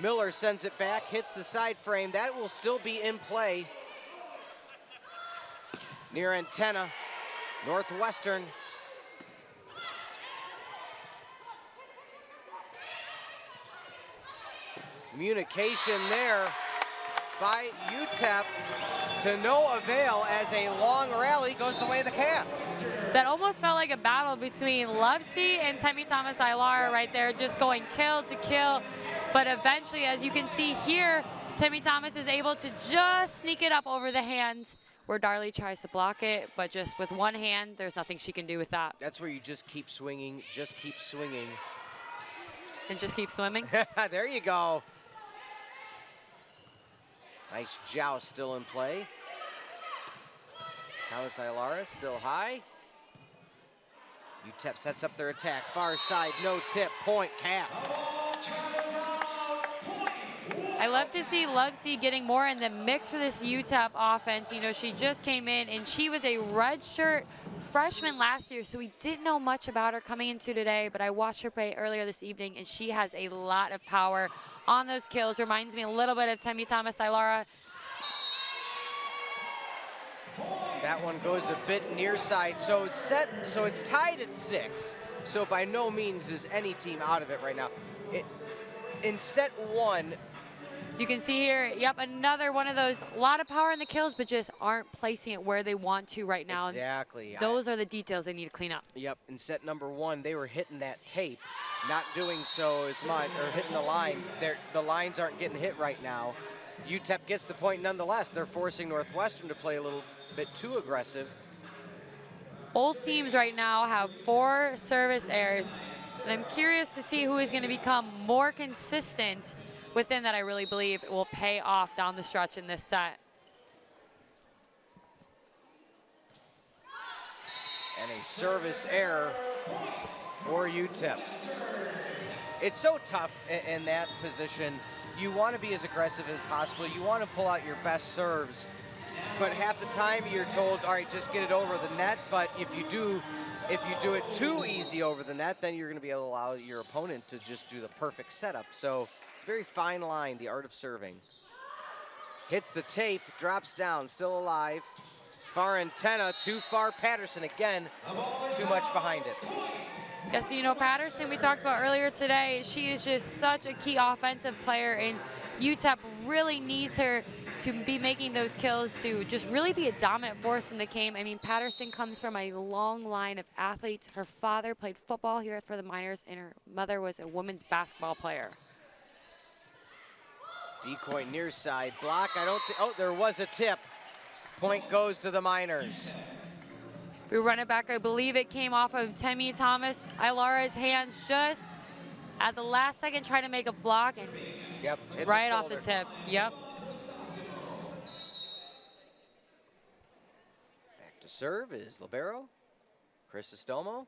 Miller sends it back, hits the side frame. That will still be in play. Near antenna, Northwestern. Communication there by UTEP to no avail as a long rally goes the way of the Cats. That almost felt like a battle between Lovesey and Temi Thomas-Ilara right there, just going kill to kill. But eventually, as you can see here, Temi Thomas is able to just sneak it up over the hand where Darley tries to block it, but just with one hand, there's nothing she can do with that. That's where you just keep swinging, just keep swinging. And just keep swimming? There you go. Nice joust still in play. Thomas Aylara still high. UTEP sets up their attack. Far side, no tip, point, Cats. I love to see Lovesey getting more in the mix for this UTEP offense. You know, she just came in and she was a redshirt freshman last year, so we didn't know much about her coming into today, but I watched her play earlier this evening and she has a lot of power on those kills. Reminds me a little bit of Temi Thomas Aylara. That one goes a bit near side, so it's tied at 6. So by no means is any team out of it right now. In set 1, you can see here, yep, another one of those, a lot of power in the kills, but just aren't placing it where they want to right now. Exactly. Those are the details they need to clean up. Yep, in set number 1, they were hitting that tape, not doing so as much, or hitting the line. The lines aren't getting hit right now. UTEP gets the point nonetheless. They're forcing Northwestern to play a little bit too aggressive. Both teams right now have 4 service errors, and I'm curious to see who is going to become more consistent within that. I really believe it will pay off down the stretch in this set. And a service error for UTEP. It's so tough in that position. You want to be as aggressive as possible. You want to pull out your best serves. But half the time you're told, all right, just get it over the net. But if you do it too easy over the net, then you're going to be able to allow your opponent to just do the perfect setup. So it's a very fine line, the art of serving. Hits the tape, drops down, still alive. Far antenna, too far. Patterson again, too much behind it. Yes, you know, Patterson, we talked about earlier today, she is just such a key offensive player, and UTEP really needs her to be making those kills to just really be a dominant force in the game. I mean, Patterson comes from a long line of athletes. Her father played football here for the Miners, and her mother was a women's basketball player. Decoy near side, block, oh, there was a tip. Point goes to the Miners. We run it back, I believe it came off of Temi Thomas Aylara's hands just at the last second trying to make a block, and yep, right off the tips, yep. Back to serve is Libero, Crisostomo.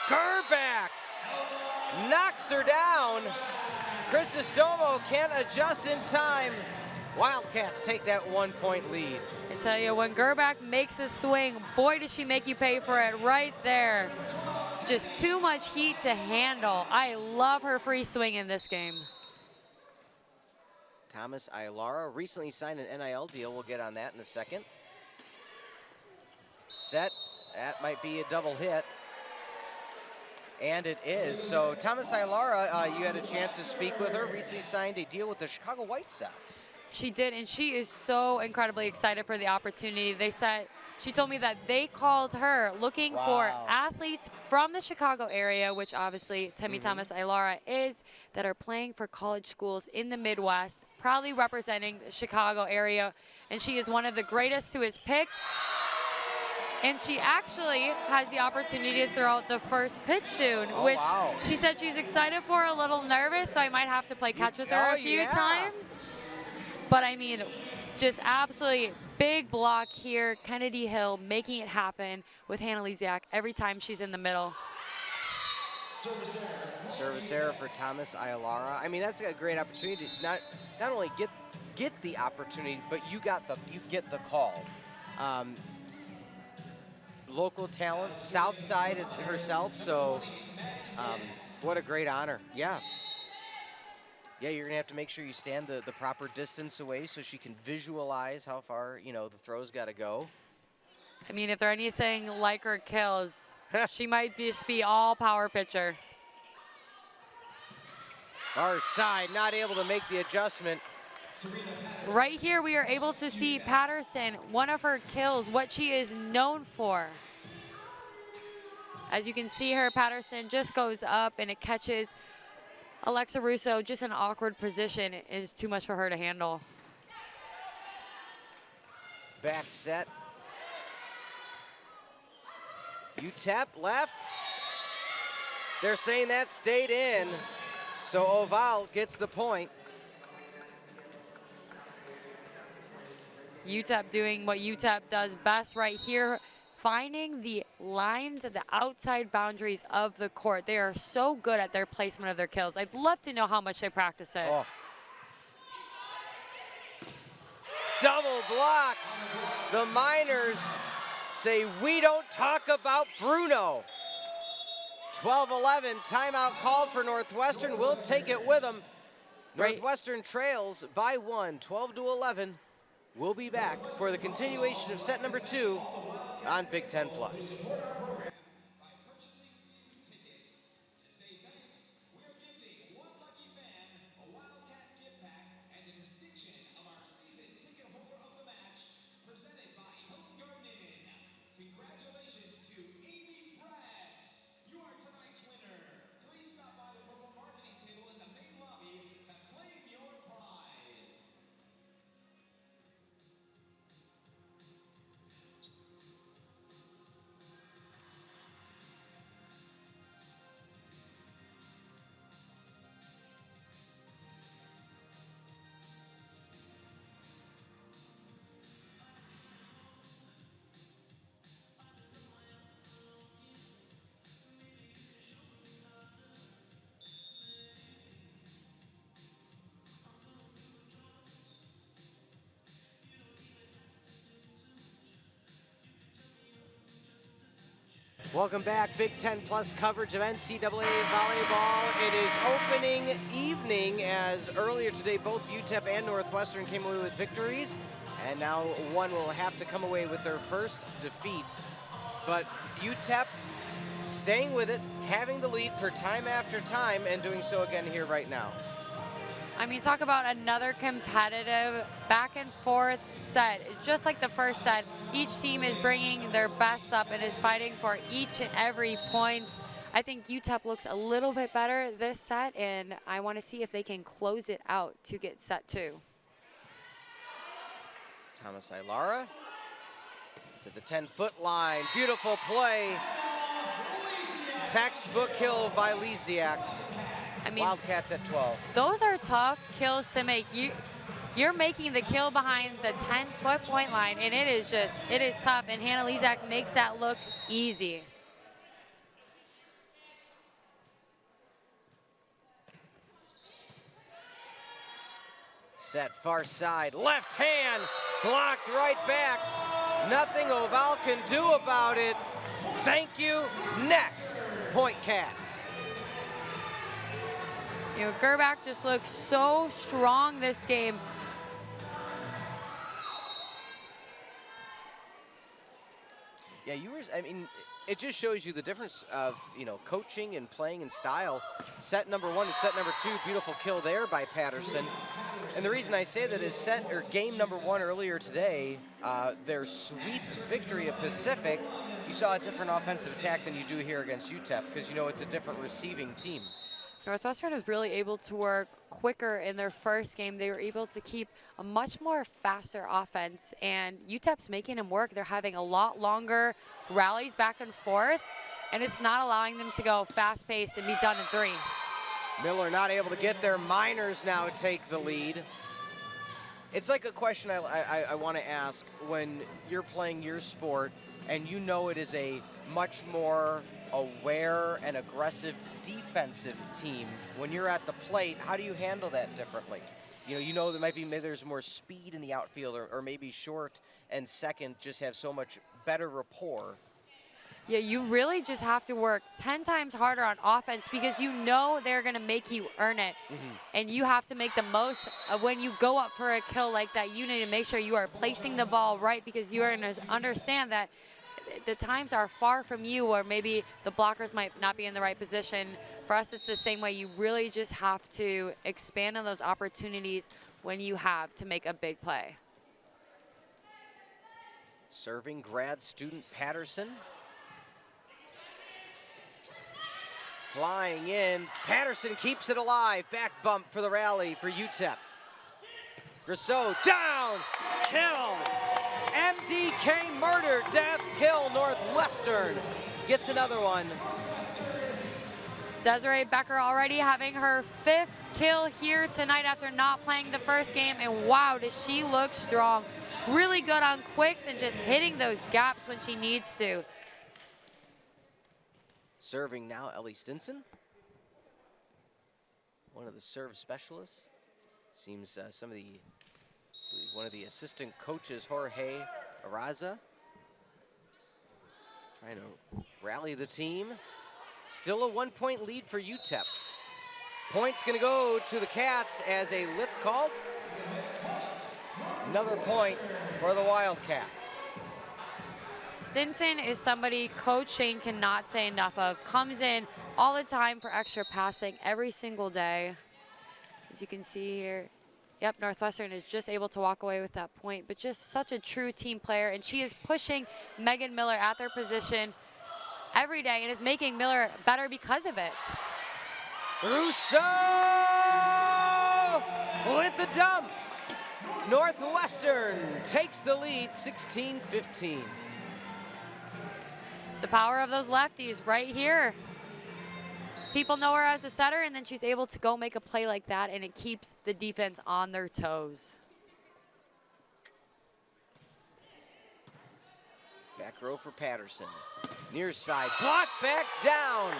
Gerback knocks her down. Crisostomo can't adjust in time. Wildcats take that 1-point lead. I tell you, when Gerback makes a swing, boy, does she make you pay for it right there. Just too much heat to handle. I love her free swing in this game. Thomas Aylara recently signed an NIL deal. We'll get on that in a second. Set, that might be a double hit. And it is. So Thomas Aylara, you had a chance to speak with her, recently signed a deal with the Chicago White Sox. She did, and she is so incredibly excited for the opportunity. They said, she told me that they called her looking for athletes from the Chicago area, which obviously Temi Thomas Aylara is, that are playing for college schools in the Midwest, proudly representing the Chicago area. And she is one of the greatest who is picked. And she actually has the opportunity to throw out the first pitch soon, which she said she's excited for, a little nervous, so I might have to play catch with her a few times. But I mean, just absolutely big block here. Kennedy Hill making it happen with Hannah Lisiak every time she's in the middle. Service error for Thomas Aylara. I mean, that's a great opportunity to not only get the opportunity, but you get the call. Local talent, South Side, it's herself, so what a great honor. Yeah, you're gonna have to make sure you stand the proper distance away so she can visualize how far, you know, the throw's gotta go. I mean, if they're anything like her kills, she might just be all power pitcher. Far side, not able to make the adjustment. Right here, we are able to see Patterson, one of her kills, what she is known for. As you can see her, Patterson just goes up and it catches Alexa Russo, just an awkward position. It is too much for her to handle. Back set. UTEP left. They're saying that stayed in, so Oval gets the point. UTEP doing what UTEP does best right here, finding the lines at the outside boundaries of the court. They are so good at their placement of their kills. I'd love to know how much they practice it. Oh. Double block. The Miners say, we don't talk about Bruno. 12-11, timeout called for Northwestern. We'll take it with them. Northwestern trails by 1, 12-11. We'll be back for the continuation of set number 2 on Big Ten Plus. Welcome back. Big Ten Plus coverage of NCAA volleyball. It is opening evening, as earlier today both UTEP and Northwestern came away with victories, and now one will have to come away with their first defeat. But UTEP staying with it, having the lead for time after time, and doing so again here right now. I mean, talk about another competitive back and forth set. Just like the first set, each team is bringing their best up and is fighting for each and every point. I think UTEP looks a little bit better this set, and I want to see if they can close it out to get set 2. Thomas Ilara to the 10-foot line. Beautiful play. Textbook kill by Lisiak. I mean, Wildcats at 12. Those are tough kills to make. You're making the kill behind the 10-foot point line, and it is tough, and Hannah Lisiak makes that look easy. Set far side, left hand, blocked right back. Nothing Oval can do about it. Thank you, next, Point Cats. You know, Gerbach just looks so strong this game. Yeah, I mean, it just shows you the difference of, coaching and playing and style. Set number 1 to set number 2, beautiful kill there by Patterson. And the reason I say that is game number 1 earlier today, their sweep victory at Pacific, you saw a different offensive attack than you do here against UTEP, because it's a different receiving team. Northwestern was really able to work quicker in their first game. They were able to keep a much more faster offense, and UTEP's making them work. They're having a lot longer rallies back and forth, and it's not allowing them to go fast-paced and be done in 3. Miller not able to get there. Miners now take the lead. It's like a question I want to ask when you're playing your sport and it is a much more aware and aggressive defensive team. When you're at the plate, how do you handle that differently? There might be, maybe there's more speed in the outfield, or maybe short and second just have so much better rapport. Yeah, you really just have to work 10 times harder on offense, because they're going to make you earn it. And you have to make the most of when you go up for a kill like that. You need to make sure you are placing the ball right, because you are going to understand that the times are far from you, or maybe the blockers might not be in the right position. For us, it's the same way. You really just have to expand on those opportunities when you have to make a big play. Serving grad student Patterson. Flying in, Patterson keeps it alive. Back bump for the rally for UTEP. Grisseau down, kill. MDK murder, death, kill. Northwestern gets another one. Desiree Becker already having her 5th kill here tonight after not playing the first game, and wow, does she look strong. Really good on quicks and just hitting those gaps when she needs to. Serving now, Ellie Stinson, one of the serve specialists. Seems one of the assistant coaches, Jorge Araza, trying to rally the team. Still a 1-point lead for UTEP. Point's gonna go to the Cats as a lift called. Another point for the Wildcats. Stinson is somebody Coach Shane cannot say enough of. Comes in all the time for extra passing every single day. As you can see here, yep, Northwestern is just able to walk away with that point, but just such a true team player, and she is pushing Megan Miller at their position every day and is making Miller better because of it. Rousseau with the dump. Northwestern takes the lead 16-15. The power of those lefties right here. People know her as a setter, and then she's able to go make a play like that, and it keeps the defense on their toes. Back row for Patterson. Near side, block back down.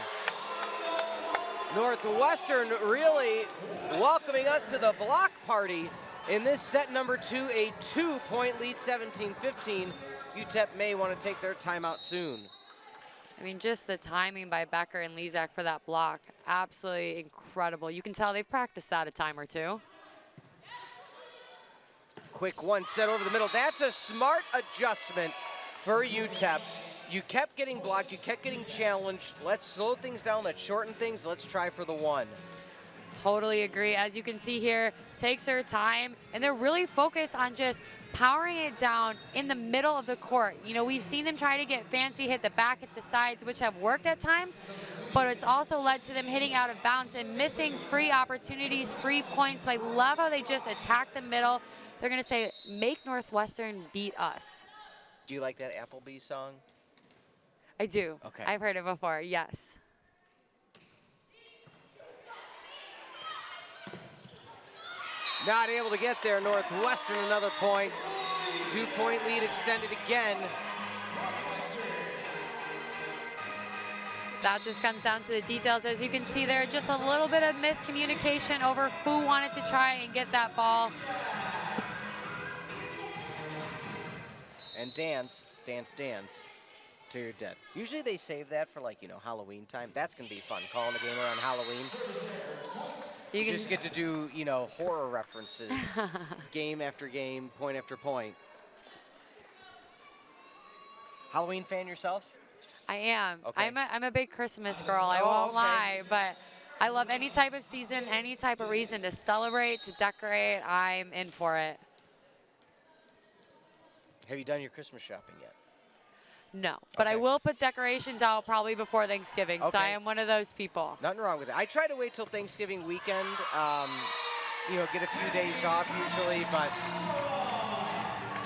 Northwestern really welcoming us to the block party in this set number 2, a 2-point lead, 17-15. UTEP may want to take their timeout soon. I mean, just the timing by Becker and Lezak for that block, absolutely incredible. You can tell they've practiced that a time or two. Quick one set over the middle. That's a smart adjustment for UTEP. You kept getting blocked, you kept getting challenged. Let's slow things down, let's shorten things, let's try for the one. Totally agree. As you can see here, takes her time, and they're really focused on just powering it down in the middle of the court. You know, we've seen them try to get fancy, hit the back, hit the sides, which have worked at times, but it's also led to them hitting out of bounds and missing free opportunities, free points. So I love how they just attack the middle. They're gonna say, make Northwestern beat us. Do you like that Applebee song? I do. Okay. I've heard it before, yes. Not able to get there. Northwestern another point. 2-point lead extended again. That just comes down to the details. As you can see there, just a little bit of miscommunication over who wanted to try and get that ball. And dance, dance, dance till you're dead. Usually they save that for, like, you know, Halloween time. That's gonna be fun, calling a game around Halloween. You just get to do, you know, horror references, game after game, point after point. Halloween fan yourself? I am. Okay. I'm a big Christmas girl, I won't lie, but I love any type of season, any type of reason to celebrate, to decorate. I'm in for it. Have you done your Christmas shopping yet? No, but I will put decorations out probably before Thanksgiving, so I am one of those people. Nothing wrong with it. I try to wait till Thanksgiving weekend, you know, get a few days off usually, but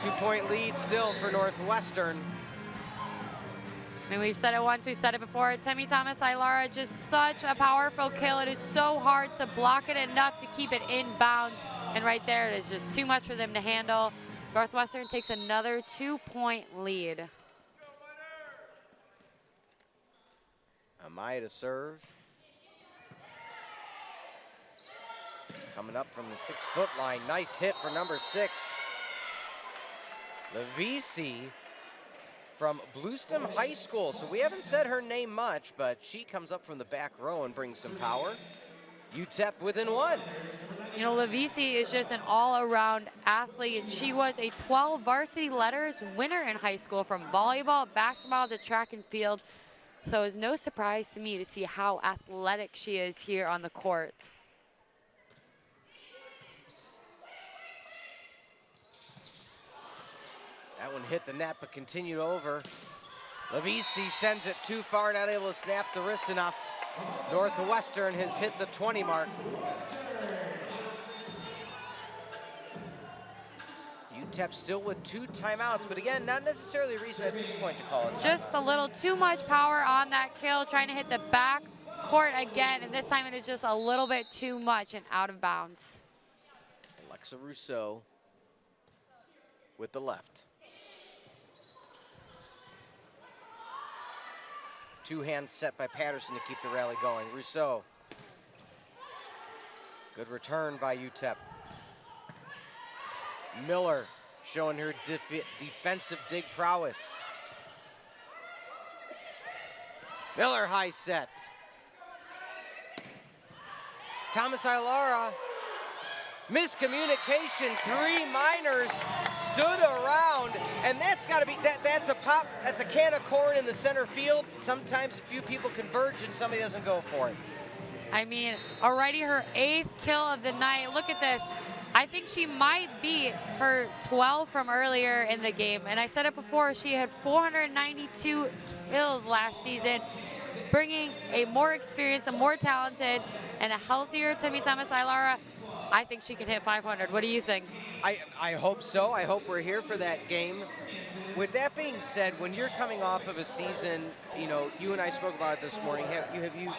2-point lead still for Northwestern. I mean, we've said it once, we've said it before. Temi Thomas-Ailara, just such a powerful kill. It is so hard to block it enough to keep it in bounds, and right there it is just too much for them to handle. Northwestern takes another 2-point lead. Amaya to serve. Coming up from the 6-foot line. Nice hit for number 6. Levisi from Bluestem High School. So we haven't said her name much, but she comes up from the back row and brings some power. UTEP within 1. You know, Levisi is just an all-around athlete. She was a 12 varsity letters winner in high school, from volleyball, basketball to track and field. So it's no surprise to me to see how athletic she is here on the court. That one hit the net, but continued over. Levisi sends it too far, not able to snap the wrist enough. Northwestern has hit the 20 mark. UTEP still with 2 timeouts, but again, not necessarily a reason at this point to call it. Just a little too much power on that kill, trying to hit the back court again, and this time it is just a little bit too much and out of bounds. Alexa Rousseau with the left. Two-hand set by Patterson to keep the rally going. Rousseau. Good return by UTEP. Miller showing her defensive dig prowess. Miller high set. Thomas Ilara. Miscommunication, 3 minors stood around, and that's got to be, that's a pop, that's a can of corn in the center field. Sometimes a few people converge and somebody doesn't go for it. I mean, already her 8th kill of the night. Look at this. I think she might beat her 12 from earlier in the game. And I said it before, she had 492 kills last season, bringing a more experienced, a more talented, and a healthier Timmy Thomas Ilara. I think she can hit 500. What do you think? I hope so. I hope we're here for that game. With that being said, when you're coming off of a season, you know, you and I spoke about it this morning, you've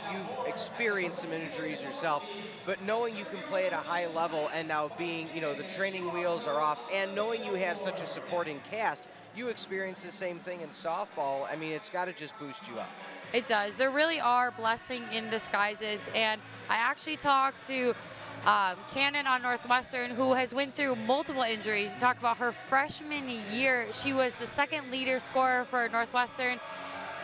experienced some injuries yourself, but knowing you can play at a high level and now being, you know, the training wheels are off, and knowing you have such a supporting cast, you experience the same thing in softball. I mean, it's got to just boost you up. It does. There really are blessing in disguises, and I actually talked to Cannon on Northwestern, who has went through multiple injuries. You talk about her freshman year. She was the second leader scorer for Northwestern,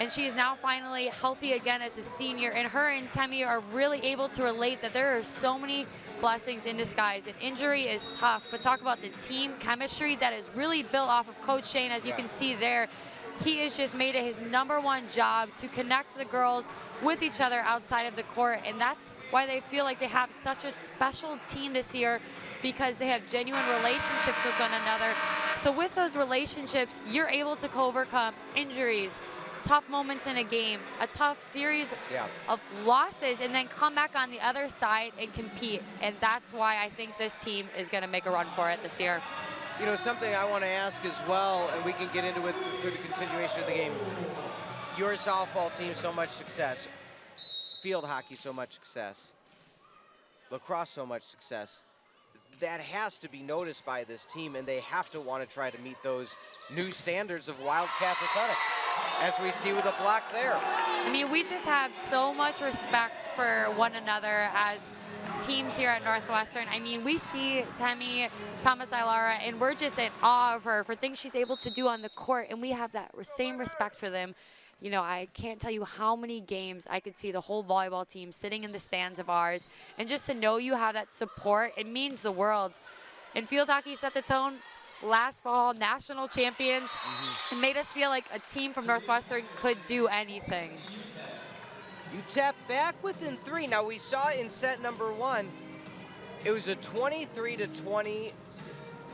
and she is now finally healthy again as a senior. And her and Temi are really able to relate that there are so many blessings in disguise. An injury is tough, but talk about the team chemistry that is really built off of Coach Shane, as you can see there. He has just made it his #1 job to connect the girls with each other outside of the court, and that's why they feel like they have such a special team this year, because they have genuine relationships with one another. So with those relationships, you're able to overcome injuries, tough moments in a game, a tough series of losses, and then come back on the other side and compete. And that's why I think this team is going to make a run for it this year. You know, something I want to ask as well, and we can get into it through the continuation of the game. Your softball team, so much success. Field hockey, so much success. Lacrosse, so much success. That has to be noticed by this team, and they have to want to try to meet those new standards of Wildcat athletics, as we see with the block there. I mean, we just have so much respect for one another as teams here at Northwestern. I mean, we see Temi Thomas Ilara, and we're just in awe of her for things she's able to do on the court, and we have that same respect for them. You know, I can't tell you how many games I could see the whole volleyball team sitting in the stands of ours, and just to know you have that support, it means the world. And field hockey set the tone. Last fall, national champions. It made us feel like a team from Northwestern could do anything. UTEP back within 3. Now, we saw in set #1, it was a 23-20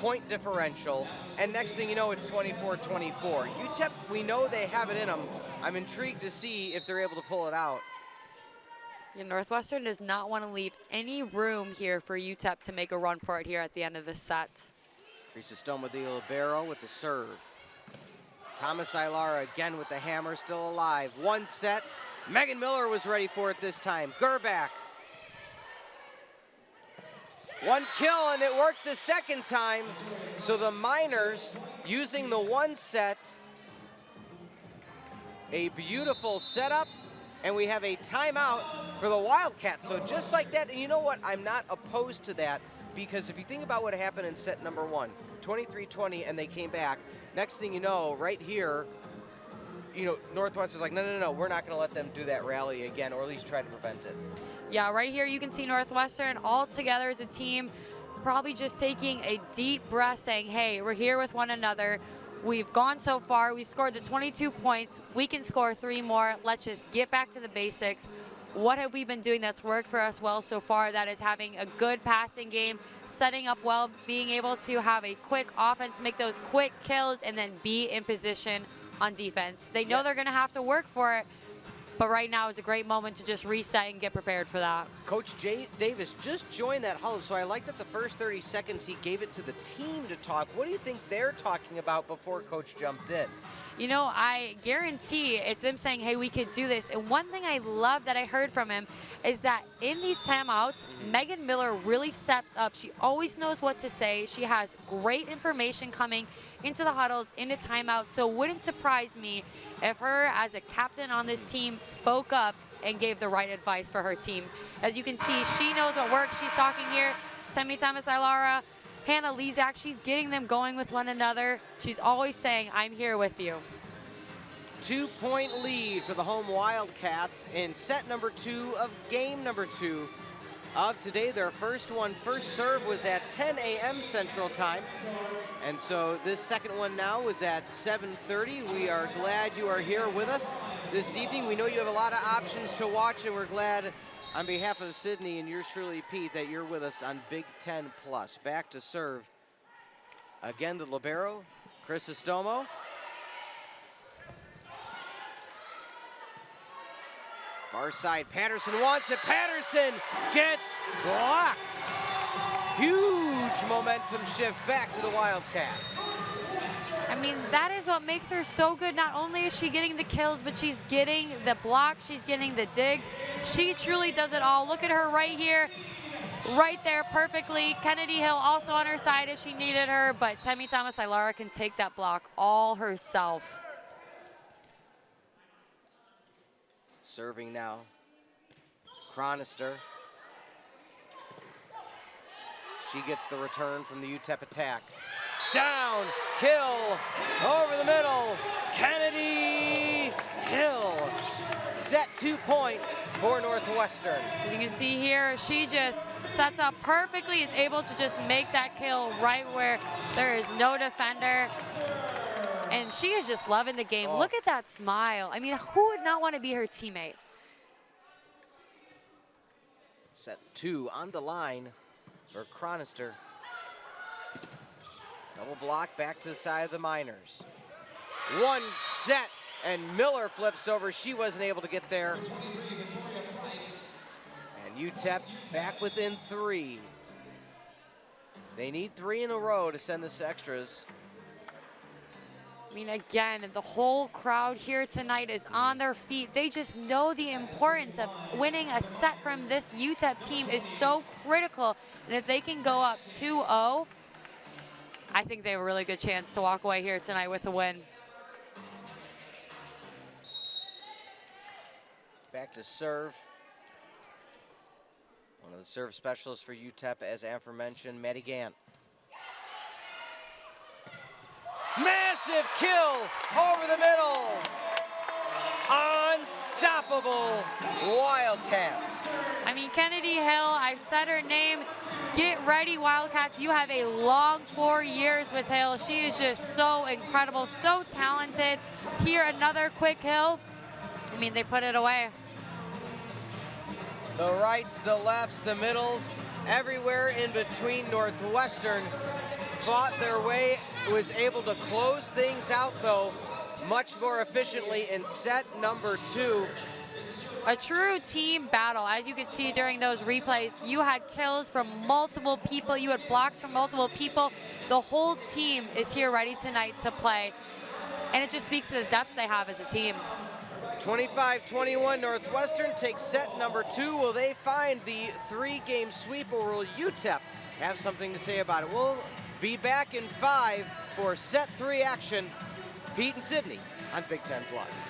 point differential, and next thing you know, it's 24-24. UTEP, we know they have it in them. I'm intrigued to see if they're able to pull it out. Yeah, Northwestern does not want to leave any room here for UTEP to make a run for it here at the end of this set. Risa Stone with the libero with the serve. Thomas Ilara again with the hammer, still alive. 1 set. Megan Miller was ready for it this time. Gerbach. 1 kill, and it worked the second time. So the Miners using the 1 set. A beautiful setup, and we have a timeout for the Wildcats. So just like that, and you know what? I'm not opposed to that, because if you think about what happened in set #1, 23-20, and they came back. Next thing you know, right here, you know, Northwestern's like, no, we're not going to let them do that rally again, or at least try to prevent it. Yeah, right here you can see Northwestern all together as a team, probably just taking a deep breath, saying, hey, we're here with one another. We've gone so far. We scored the 22 points. We can score 3 more. Let's just get back to the basics. What have we been doing that's worked for us well so far? That is having a good passing game, setting up well, being able to have a quick offense, make those quick kills, and then be in position on defense. They know they're going to have to work for it, but right now is a great moment to just reset and get prepared for that. Coach Davis just joined that huddle, so I like that the first 30 seconds he gave it to the team to talk. What do you think they're talking about before Coach jumped in? You know, I guarantee it's them saying, hey, we could do this. And one thing I love that I heard from him is that in these timeouts, Megan Miller really steps up. She always knows what to say. She has great information coming into the huddles, into timeout. So it wouldn't surprise me if her, as a captain on this team, spoke up and gave the right advice for her team. As you can see, she knows what works. She's talking here. Temi Thomas-Ilara, Hannah Lezak, she's getting them going with one another. She's always saying, I'm here with you. 2-point lead for the home Wildcats in set number 2 of game number 2 of today. Their first serve was at 10 a.m. Central Time. And so this second one now is at 7:30. We are glad you are here with us this evening. We know you have a lot of options to watch, and we're glad on behalf of Sydney and yours truly, Pete, that you're with us on Big Ten Plus. Back to serve. Again, the libero, Crisostomo. Far side, Patterson wants it. Patterson gets blocked. Huge momentum shift back to the Wildcats. I mean, that is what makes her so good. Not only is she getting the kills, but she's getting the blocks, she's getting the digs. She truly does it all. Look at her right here, right there perfectly. Kennedy Hill also on her side if she needed her, but Temi Thomas-Ilara can take that block all herself. Serving now, Chronister. She gets the return from the UTEP attack. Down, kill, over the middle, Kennedy Hill. Set 2 point for Northwestern. As you can see here, she just sets up perfectly, is able to just make that kill right where there is no defender. And she is just loving the game. Look at that smile. I mean, who would not want to be her teammate? Set 2 on the line for Chronister. Double block back to the side of the Miners. One set, and Miller flips over. She wasn't able to get there. And UTEP back within 3. They need 3 in a row to send this to extras. I mean, again, the whole crowd here tonight is on their feet. They just know the importance of winning a set from this UTEP team is so critical. And if they can go up 2-0, I think they have a really good chance to walk away here tonight with a win. Back to serve. One of the serve specialists for UTEP, as aforementioned, Maddie Gant. Massive kill over the middle. Unstoppable Wildcats. I mean, Kennedy Hill, I've said her name. Get ready, Wildcats. You have a long 4 years with Hill. She is just so incredible, so talented. Here, another quick hill. I mean, they put it away. The rights, the lefts, the middles, everywhere in between. Northwestern fought their way, was able to close things out, though, much more efficiently in set number 2. A true team battle. As you could see during those replays, you had kills from multiple people. You had blocks from multiple people. The whole team is here ready tonight to play. And it just speaks to the depth they have as a team. 25-21, Northwestern takes set number 2. Will they find the 3-game sweep, or will UTEP have something to say about it? We'll be back in 5 for set 3 action. Pete and Sydney on Big Ten Plus.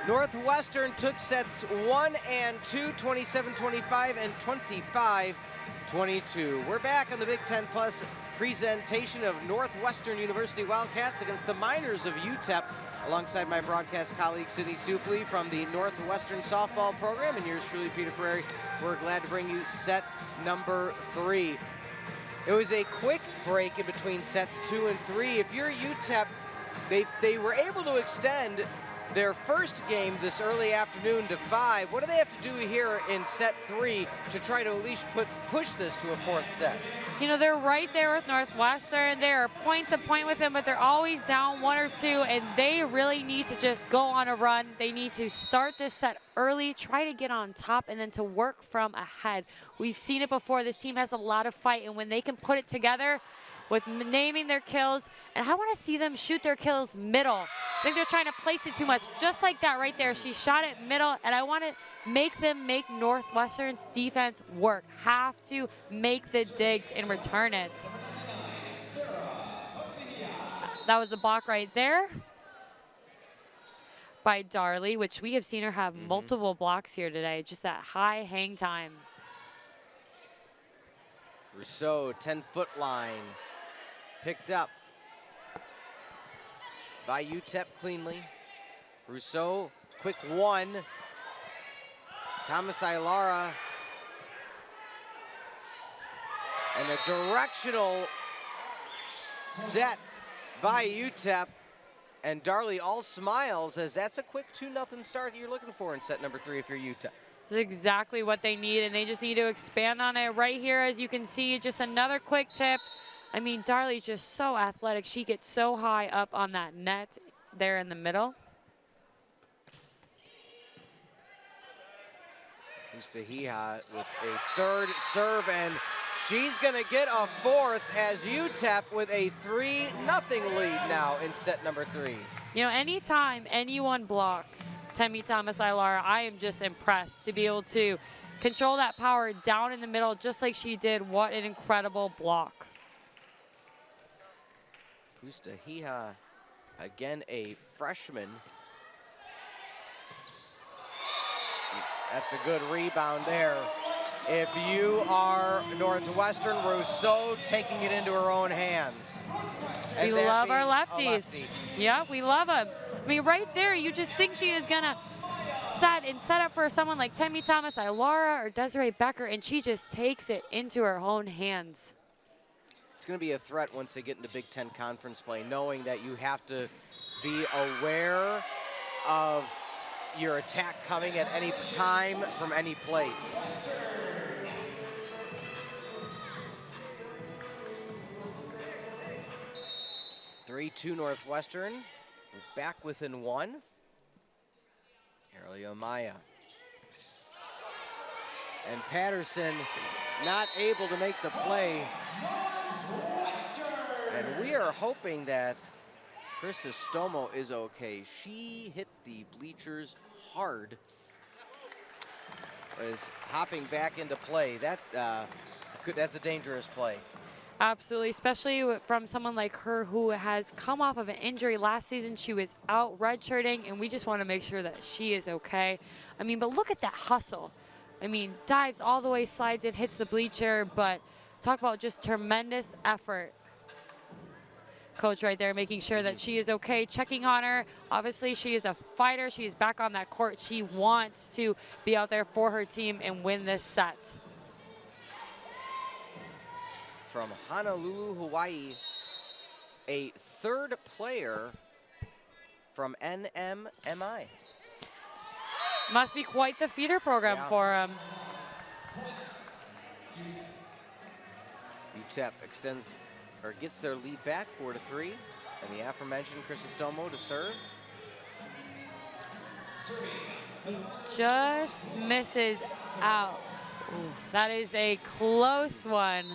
Northwestern took sets 1 and 2, 27-25 and 25-22. We're back on the Big Ten Plus presentation of Northwestern University Wildcats against the Miners of UTEP, alongside my broadcast colleague Sydney Supley from the Northwestern softball program, and yours truly, Peter Ferrari. We're glad to bring you set number 3. It was a quick break in between sets 2 and 3. If you're UTEP, they were able to extend their first game this early afternoon to 5. What do they have to do here in set 3 to try to at least push this to a 4th set? You know, they're right there with Northwestern. They are point to point with them, but they're always down 1 or 2, and they really need to just go on a run. They need to start this set early, try to get on top, and then to work from ahead. We've seen it before. This team has a lot of fight, and when they can put it together with naming their kills, and I want to see them shoot their kills middle. I think they're trying to place it too much, just like that right there. She shot it middle, and I want to make them make Northwestern's defense work. Have to make the digs and return it. That was a block right there by Darley, which we have seen her have multiple blocks here today. Just that high hang time. Rousseau, 10-foot line. Picked up by UTEP cleanly. Rousseau, quick 1. Thomas Ilara. And a directional set by UTEP. And Darley all smiles, as that's a quick 2-0 start you're looking for in set number 3 if you're UTEP. This is exactly what they need, and they just need to expand on it right here. As you can see, just another quick tip. I mean, Darley's just so athletic. She gets so high up on that net there in the middle. Ustahiha with a 3rd serve, and she's going to get a 4th as UTEP with a 3-0 lead now in set number 3. You know, anytime anyone blocks Temi Thomas Ilara, I am just impressed to be able to control that power down in the middle just like she did. What an incredible block. Ustahiha, again a freshman. That's a good rebound there. If you are Northwestern, Rousseau taking it into her own hands. We love our lefties. Yeah, we love them. I mean, right there, you just think she is going to set up for someone like Temi Thomas Ilara or Desiree Becker, and she just takes it into her own hands. It's going to be a threat once they get into Big Ten conference play, knowing that you have to be aware of your attack coming at any time from any place. (3-2) Northwestern. We're back within 1. Arely Amaya. And Patterson not able to make the play. And we are hoping that Krista Stomo is okay. She hit the bleachers hard. Is hopping back into play. That's a dangerous play. Absolutely, especially from someone like her who has come off of an injury last season. She was out redshirting, and we just want to make sure that she is okay. I mean, but look at that hustle. I mean, dives all the way, slides in, hits the bleacher, but talk about just tremendous effort. Coach right there making sure that she is okay, checking on her. Obviously, she is a fighter. She is back on that court. She wants to be out there for her team and win this set. From Honolulu, Hawaii, a 3rd player from NMMI. Must be quite the feeder program for him. UTEP extends or gets their lead back 4-3, and the aforementioned Krista Stomo to serve. Just misses out. Ooh, that is a close one.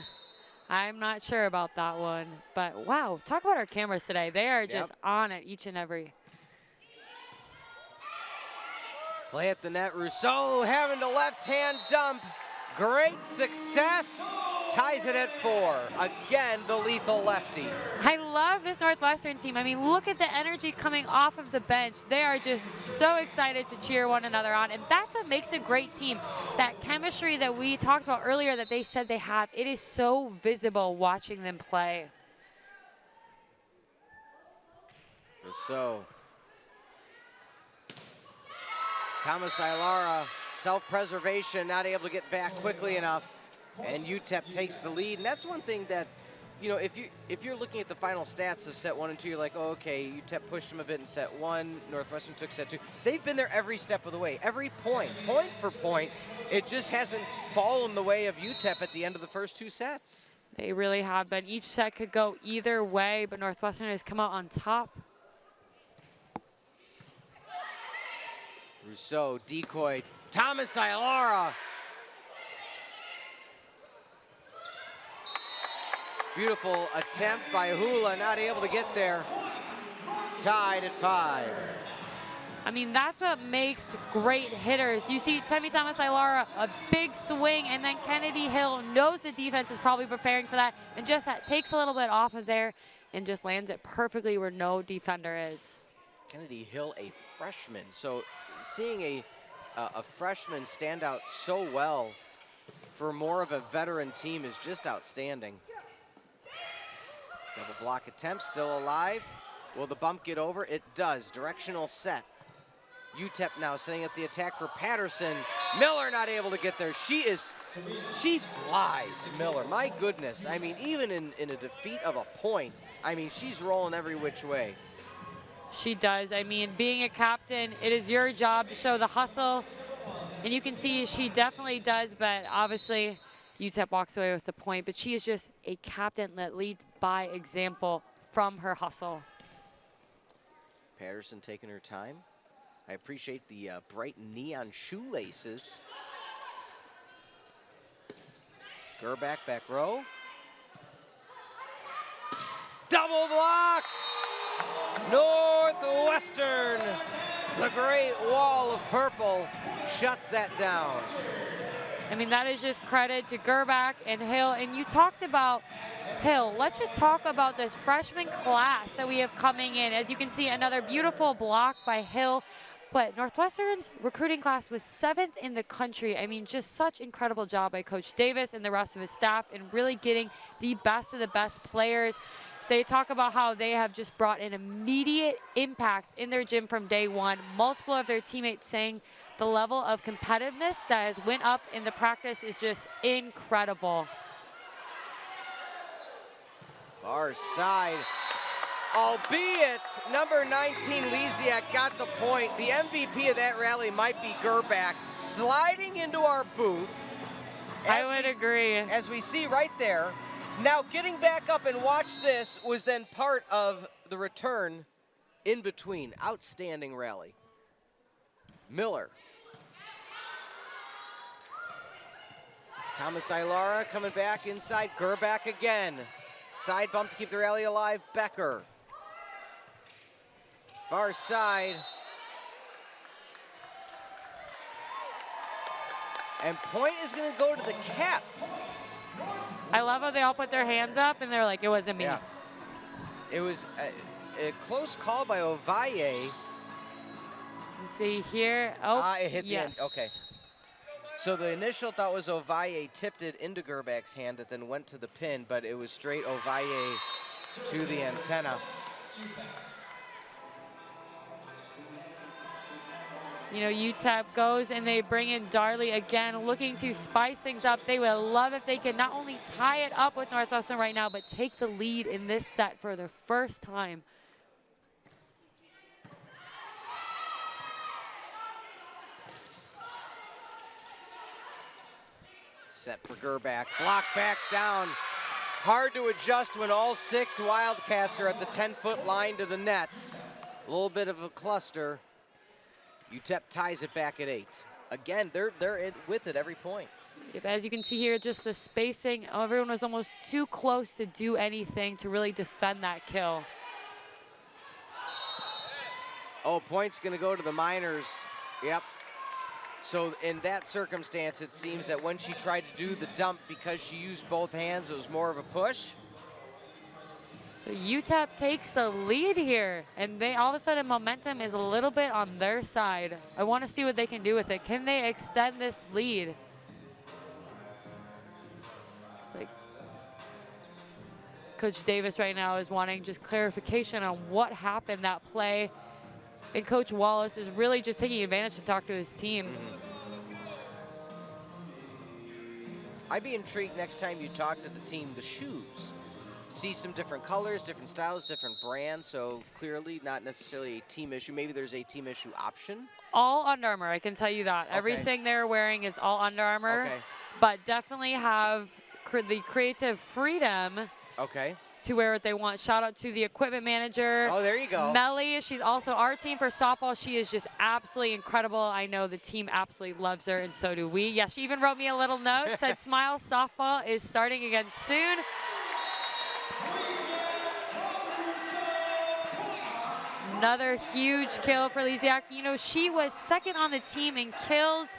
I'm not sure about that one, but wow, talk about our cameras today. They are just on it each and every. Play at the net, Rousseau having to left-hand dump. Great success ties it at 4. Again, the lethal lefty. I love this Northwestern team. I mean, look at the energy coming off of the bench. They are just so excited to cheer one another on, and that's what makes a great team. That chemistry that we talked about earlier that they said they have, it is so visible watching them play. So, Thomas Ilara, self-preservation, not able to get back quickly enough, and UTEP takes the lead. And that's one thing that, you know, if you're looking at the final stats of set 1 and 2, you're like, oh, okay, UTEP pushed them a bit in set 1, Northwestern took set 2. They've been there every step of the way, every point for point. It just hasn't fallen the way of UTEP at the end of the first 2 sets. They really have been. Each set could go either way, but Northwestern has come out on top. Rousseau, decoy, Thomas Ilara. Beautiful attempt by Hula, not able to get there. Tied at 5. I mean, that's what makes great hitters. You see Temi Thomas Ilara, a big swing, and then Kennedy Hill knows the defense is probably preparing for that, and just takes a little bit off of there and just lands it perfectly where no defender is. Kennedy Hill, a freshman. So seeing a freshman stand out so well for more of a veteran team is just outstanding. Double block attempt, still alive. Will the bump get over? It does. Directional set. UTEP now setting up the attack for Patterson. Miller not able to get there. She flies, Miller. My goodness. I mean, even in a defeat of a point, I mean, she's rolling every which way. She does. I mean, being a captain, it is your job to show the hustle. And you can see she definitely does, but obviously UTEP walks away with the point. But she is just a captain that leads by example from her hustle. Patterson taking her time. I appreciate the bright neon shoelaces. Gerback back row. Double block! Northwestern, the great wall of purple, shuts that down. I mean, that is just credit to Gerback and Hill. And you talked about Hill. Let's just talk about this freshman class that we have coming in. As you can see, another beautiful block by Hill. But Northwestern's recruiting class was 7th in the country. I mean, just such incredible job by Coach Davis and the rest of his staff in really getting the best of the best players. They talk about how they have just brought an immediate impact in their gym from day one. Multiple of their teammates saying the level of competitiveness that has went up in the practice is just incredible. Far side, albeit number 19, Lisiak, got the point. The MVP of that rally might be Gerback, sliding into our booth. I would agree. As we see right there. Now getting back up and watch this was then part of the return in between. Outstanding rally. Miller. Thomas Ilara coming back inside. Gerback again. Side bump to keep the rally alive. Becker. Far side. And point is going to go to the Cats. I love how they all put their hands up and they're like, it wasn't me. Yeah. It was a close call by Ovalle. Let's see here. Oh, it hit yes. the end. Okay. So the initial thought was Ovalle tipped it into Gerback's hand that then went to the pin, but it was straight Ovalle to the antenna. You know, UTEP goes and they bring in Darley again, looking to spice things up. They would love if they could not only tie it up with Northwestern right now, but take the lead in this set for the first time. Set for Gerback, block back down. Hard to adjust when all 6 Wildcats are at the 10-foot line to the net. A little bit of a cluster. UTEP ties it back at 8. Again, they're with it every point. As you can see here, just the spacing, everyone was almost too close to do anything to really defend that kill. Oh, point's gonna go to the Miners. Yep. So in that circumstance, it seems that when she tried to do the dump, because she used both hands, it was more of a push. So UTEP takes the lead here, and they all of a sudden momentum is a little bit on their side. I want to see what they can do with it. Can they extend this lead? It's like Coach Davis right now is wanting just clarification on what happened that play. And Coach Wallace is really just taking advantage to talk to his team. I'd be intrigued next time you talk to the team, the shoes. See some different colors, different styles, different brands, so clearly not necessarily a team issue. Maybe there's a team issue option. All Under Armour, I can tell you that. Okay. Everything they're wearing is all Under Armour, Okay. but definitely have the creative freedom to wear what they want. Shout out to the equipment manager. Oh, there you go. Melly, she's also our team for softball. She is just absolutely incredible. I know the team absolutely loves her, and so do we. Yeah, she even wrote me a little note, said, "Smile, softball is starting again soon." Another huge kill for Lisiak. You know, she was second on the team in kills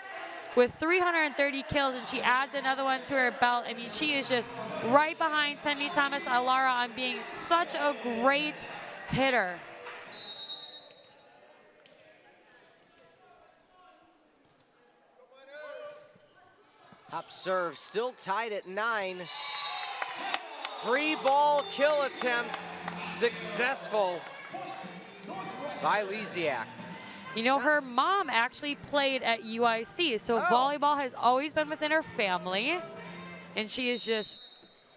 with 330 kills, and she adds another one to her belt. I mean, she is just right behind Temi Thomas Alara on being such a great hitter. Top serve, still tied at 9. Free ball kill attempt, successful by Lisiak. You know, her mom actually played at UIC, so volleyball has always been within her family, and she is just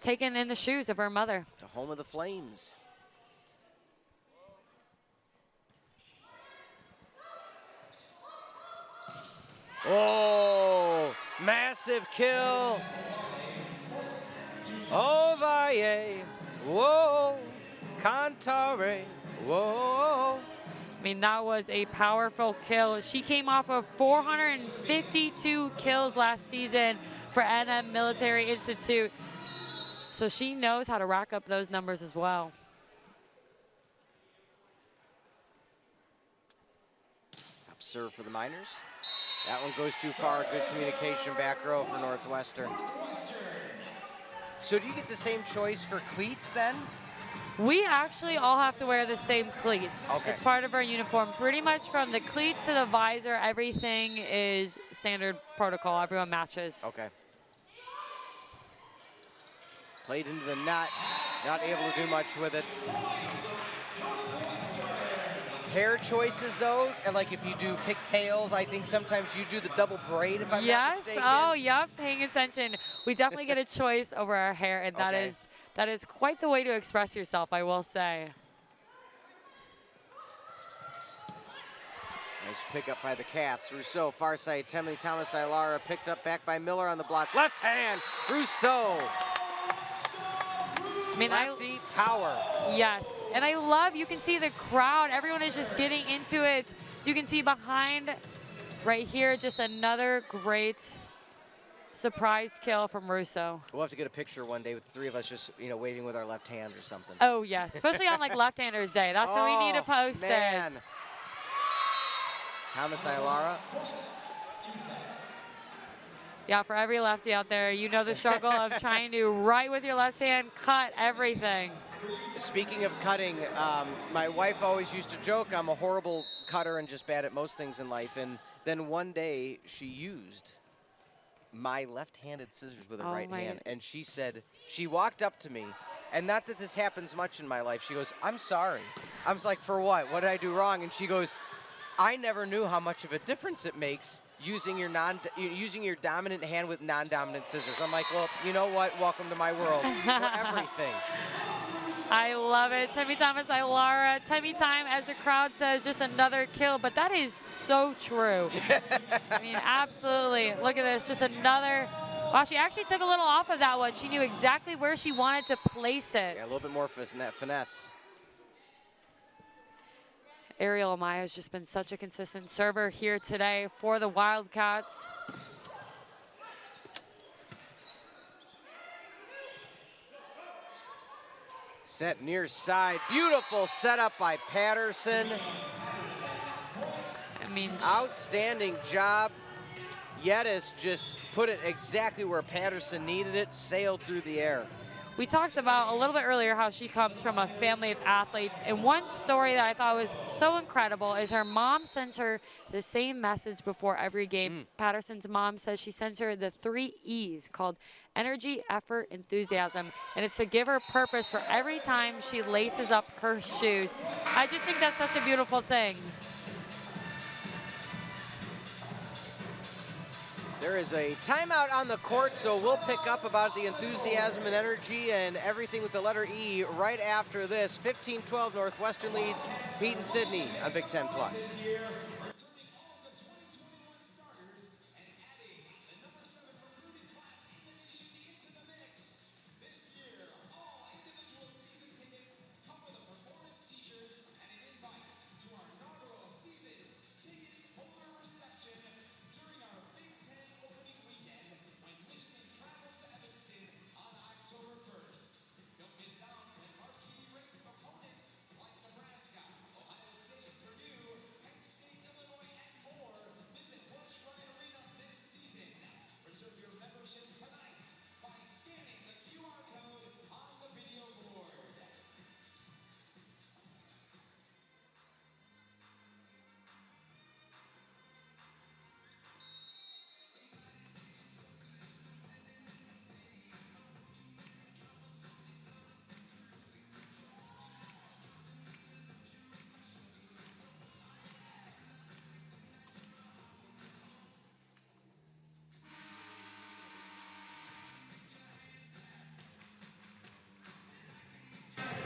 taken in the shoes of her mother. The home of the Flames. Oh, massive kill. Ovalle, whoa, Cantare, whoa. I mean, that was a powerful kill. She came off of 452 kills last season for NM Military Institute. So she knows how to rack up those numbers as well. Up serve for the Miners. That one goes too far. Good communication back row for Northwestern. So do you get the same choice for cleats then? We actually all have to wear the same cleats. Okay. It's part of our uniform. Pretty much from the cleats to the visor, everything is standard protocol. Everyone matches. Okay. Played into the net, not able to do much with it. Hair choices though, and like if you do pigtails, I think sometimes you do the double braid if I'm not mistaken. Oh, yep, paying attention. We definitely get a choice over our hair, and that is quite the way to express yourself, I will say. Nice pickup by the Cats. Rousseau, far side, Temi Thomas Ilara picked up back by Miller on the block. Left hand, Rousseau. I mean, lefty power. Yes, and I love, you can see the crowd. Everyone is just getting into it. You can see behind right here, just another great surprise kill from Russo. We'll have to get a picture one day with the three of us just, you know, waving with our left hand or something. Oh, yes, especially on like Left-Handers Day. That's when we need to post man. it. Thomas Ilara. Yeah, for every lefty out there, you know the struggle of trying to, right with your left hand, cut everything. Speaking of cutting, my wife always used to joke I'm a horrible cutter and just bad at most things in life. And then one day she used my left-handed scissors with her right hand. And she said, she walked up to me, and not that this happens much in my life, she goes, "I'm sorry." I was like, "For what? What did I do wrong?" And she goes, "I never knew how much of a difference it makes using your dominant hand with non-dominant scissors." I'm like, well, you know what? Welcome to my world for everything. I love it. Temi Thomas Ilara. Temi time, as the crowd says, just another kill. But that is so true. I mean, absolutely. Look at this. Just another. Wow, she actually took a little off of that one. She knew exactly where she wanted to place it. Yeah, a little bit more finesse. Ariel Amaya has just been such a consistent server here today for the Wildcats. Set near side. Beautiful setup by Patterson. I mean, outstanding job Yedis just put it exactly where Patterson needed it, sailed through the air. We talked about a little bit earlier how she comes from a family of athletes, and one story that I thought was so incredible is her mom sends her the same message before every game. Patterson's mom says she sends her the 3 E's called energy, effort, enthusiasm, and it's to give her purpose for every time she laces up her shoes. I just think that's such a beautiful thing. There is a timeout on the court, so we'll pick up about the enthusiasm and energy and everything with the letter E right after this. 15-12 Northwestern leads Pete and Sydney on Big Ten Plus.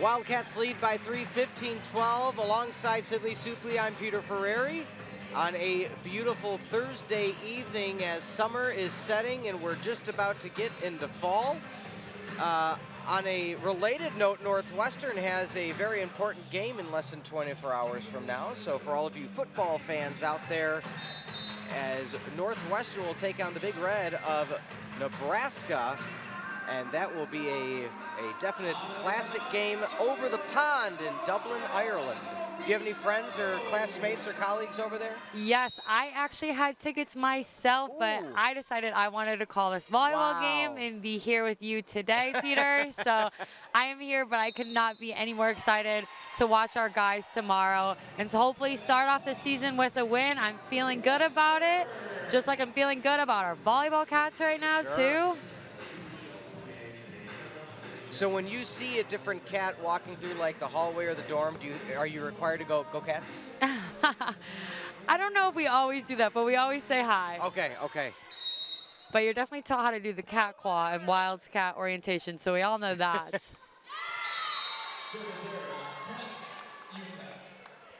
Wildcats lead by 3, 15-12. Alongside Sidley Supley, I'm Peter Ferreri on a beautiful Thursday evening as summer is setting and we're just about to get into fall. On a related note, Northwestern has a very important game in less than 24 hours from now. So for all of you football fans out there, as Northwestern will take on the Big Red of Nebraska, and that will be a definite classic game over the pond in Dublin, Ireland. Do you have any friends or classmates or colleagues over there? Yes, I actually had tickets myself, but I decided I wanted to call this volleyball game and be here with you today, Peter. So I am here, but I could not be any more excited to watch our guys tomorrow and to hopefully start off the season with a win. I'm feeling good about it, just like I'm feeling good about our volleyball cats right now, too. So when you see a different cat walking through like the hallway or the dorm, are you required to go cats? I don't know if we always do that, but we always say hi. Okay, okay. But you're definitely taught how to do the cat claw and Wildcat orientation, so we all know that.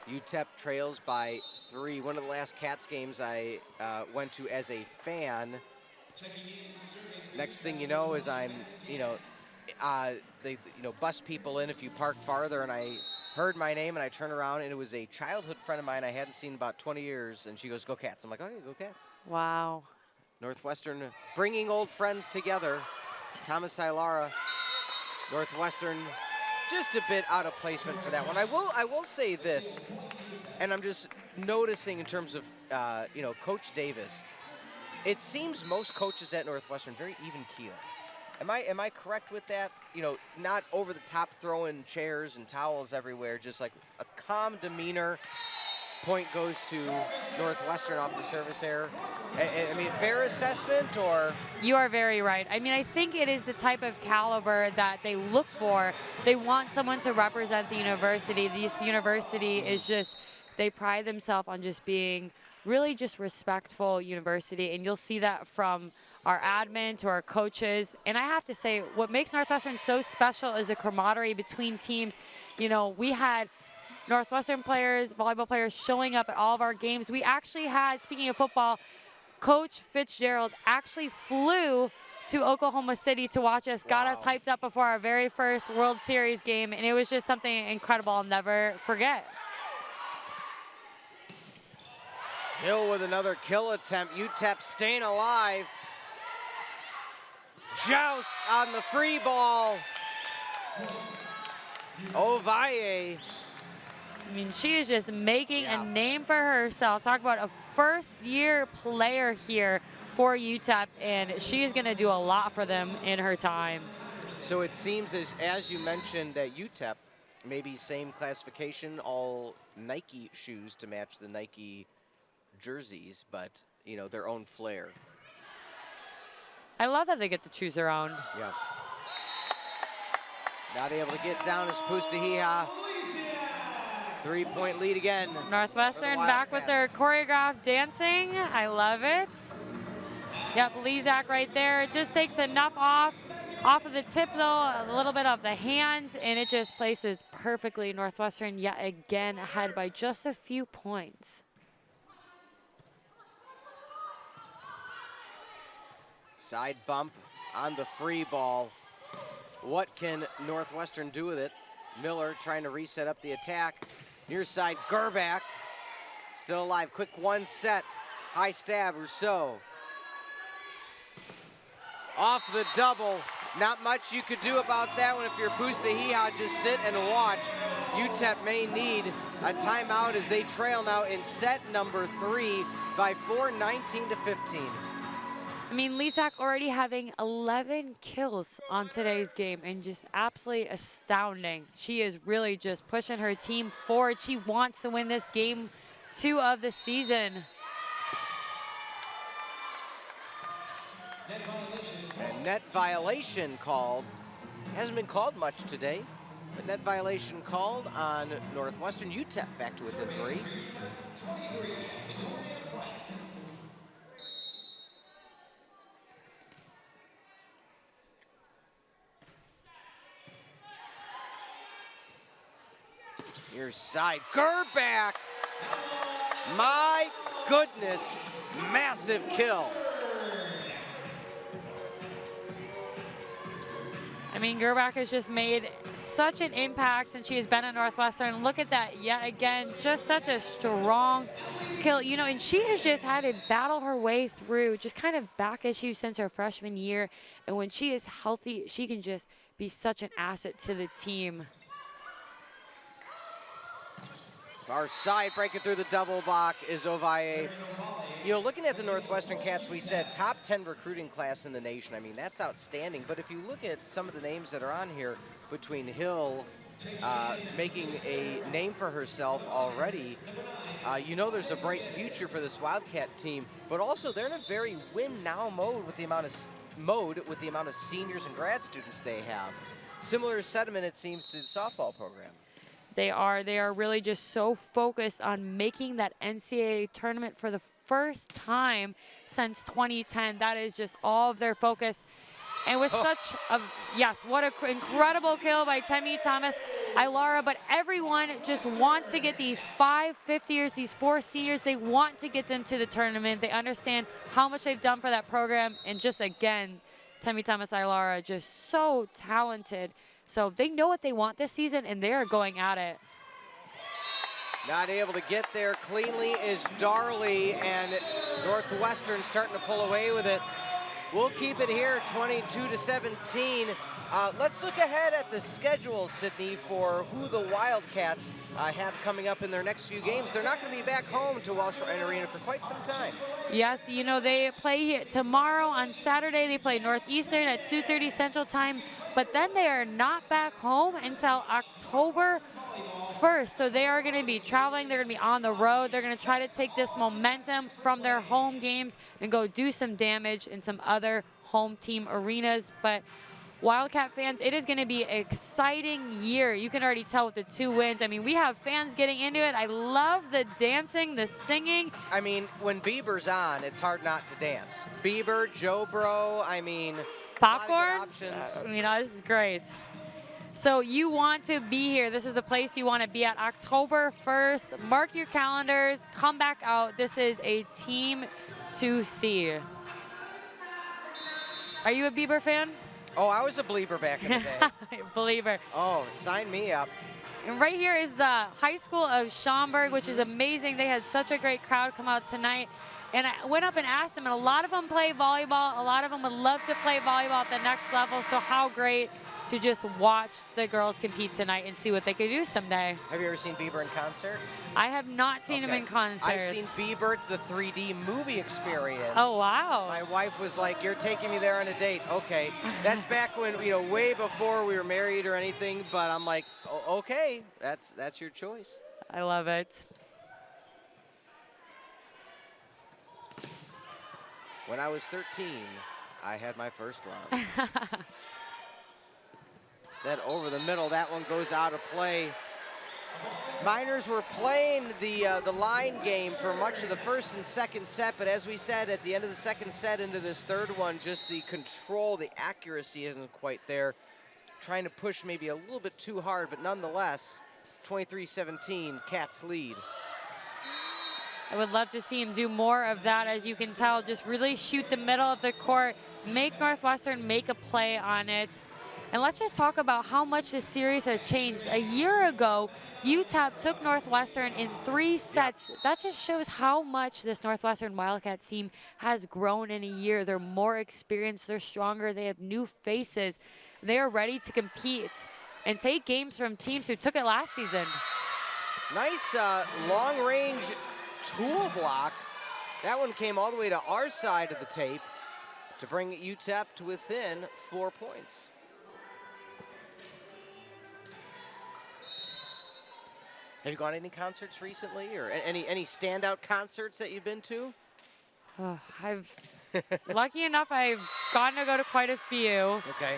UTEP trails by 3. One of the last Cats games I went to as a fan. Next thing you know is I'm, they bus people in if you park farther, and I heard my name and I turn around and it was a childhood friend of mine I hadn't seen in about 20 years, and she goes, "Go Cats." I'm like, "Okay, go Cats." Wow. Northwestern bringing old friends together. Thomas Ilara, Northwestern just a bit out of placement for that one. I will say this, and I'm just noticing in terms of Coach Davis, it seems most coaches at Northwestern very even keel. Am I correct with that? Not over the top throwing chairs and towels everywhere, just like a calm demeanor. Point goes to Northwestern off the service error. I mean, fair assessment, or? You are very right. I mean, I think it is the type of caliber that they look for. They want someone to represent the university. This university is just, they pride themselves on just being really just respectful university, and you'll see that from our admin to our coaches. And I have to say, what makes Northwestern so special is the camaraderie between teams. We had Northwestern players, volleyball players showing up at all of our games. We actually had, speaking of football, Coach Fitzgerald actually flew to Oklahoma City to watch us, got us hyped up before our very first World Series game, and it was just something incredible I'll never forget. Hill with another kill attempt. UTEP staying alive. Joust on the free ball. Ovalle. I mean, she is just making a name for herself. Talk about a first-year player here for UTEP, and she is going to do a lot for them in her time. So it seems, as you mentioned, that UTEP, maybe same classification, all Nike shoes to match the Nike jerseys, but, you know, their own flair. I love that they get to choose their own. Yeah. Not able to get down as Pustahiha. 3-point lead again. Northwestern back with their choreographed dancing. I love it. Yep, Lezak right there. It just takes enough off of the tip though, a little bit of the hands, and it just places perfectly. Northwestern yet again ahead by just a few points. Side bump on the free ball. What can Northwestern do with it? Miller trying to reset up the attack. Near side, Gerbach. Still alive, quick one set. High stab, Rousseau. Off the double. Not much you could do about that one if you're Pustahiha. Just sit and watch. UTEP may need a timeout as they trail now in set number 3 by 4, 19-15. I mean, Lezak already having 11 kills on today's game and just absolutely astounding. She is really just pushing her team forward. She wants to win this game 2 of the season. And net violation called. Hasn't been called much today, but net violation called on Northwestern. UTEP back to within 3. Near side, Gerbach. My goodness, massive kill. I mean, Gerbach has just made such an impact since she has been at Northwestern. Look at that yet again, just such a strong kill. You know, and she has just had to battle her way through just kind of back issues since her freshman year. And when she is healthy, she can just be such an asset to the team. Far side, breaking through the double block is Ovalle. You know, looking at the Northwestern Cats, we said top 10 recruiting class in the nation. I mean, that's outstanding. But if you look at some of the names that are on here, between Hill making a name for herself already, you know there's a bright future for this Wildcat team. But also, they're in a very win-now mode with the amount of seniors and grad students they have. Similar sentiment, it seems, to the softball program. They are really just so focused on making that NCAA tournament for the first time since 2010. That is just all of their focus. And with such a, yes, what an incredible kill by Temi Thomas Ilara, but everyone just wants to get these 5 fifth-years, these 4 seniors, they want to get them to the tournament. They understand how much they've done for that program. And just again, Temi Thomas Ilara, just so talented. So they know what they want this season, and they're going at it. Not able to get there cleanly is Darley, and Northwestern starting to pull away with it. We'll keep it here, 22-17. Let's look ahead at the schedule, Sydney, for who the Wildcats have coming up in their next few games. They're not going to be back home to Welsh Ryan Arena for quite some time. Yes, you know, they play here tomorrow. On Saturday, they play Northeastern at 2:30 Central Time, but then they are not back home until October 1st. So they are going to be traveling. They're going to be on the road. They're going to try to take this momentum from their home games and go do some damage in some other home team arenas. But Wildcat fans, it is going to be an exciting year. You can already tell with the 2 wins. I mean, we have fans getting into it. I love the dancing, the singing. I mean, when Bieber's on, it's hard not to dance. Bieber, Joe Bro, I mean, popcorn. Options. You know, this is great. So you want to be here. This is the place you want to be at. October 1st. Mark your calendars. Come back out. This is a team to see. Are you a Bieber fan? Oh, I was a Belieber back in the day. Belieber. Oh, sign me up. And right here is the high school of Schaumburg, which is amazing. They had such a great crowd come out tonight. And I went up and asked them, and a lot of them play volleyball. A lot of them would love to play volleyball at the next level. So how great to just watch the girls compete tonight and see what they could do someday. Have you ever seen Bieber in concert? I have not seen him in concert. I've seen Bieber, the 3D movie experience. Oh, wow. My wife was like, "You're taking me there on a date." Okay. That's back when, way before we were married or anything, but I'm like, okay, that's your choice. I love it. When I was 13, I had my first love. Set over the middle, that one goes out of play. Miners were playing the line game for much of the first and second set, but as we said, at the end of the second set into this third one, just the control, the accuracy isn't quite there. Trying to push maybe a little bit too hard, but nonetheless, 23-17, Cats lead. I would love to see him do more of that. As you can tell, just really shoot the middle of the court, make Northwestern make a play on it. And let's just talk about how much this series has changed. A year ago, UTEP took Northwestern in 3 sets. That just shows how much this Northwestern Wildcats team has grown in a year. They're more experienced, they're stronger, they have new faces. They are ready to compete and take games from teams who took it last season. Nice long-range tool block. That one came all the way to our side of the tape to bring UTEP to within 4 points. Have you gone to any concerts recently, or any standout concerts that you've been to? Lucky enough, I've gotten to go to quite a few. Okay.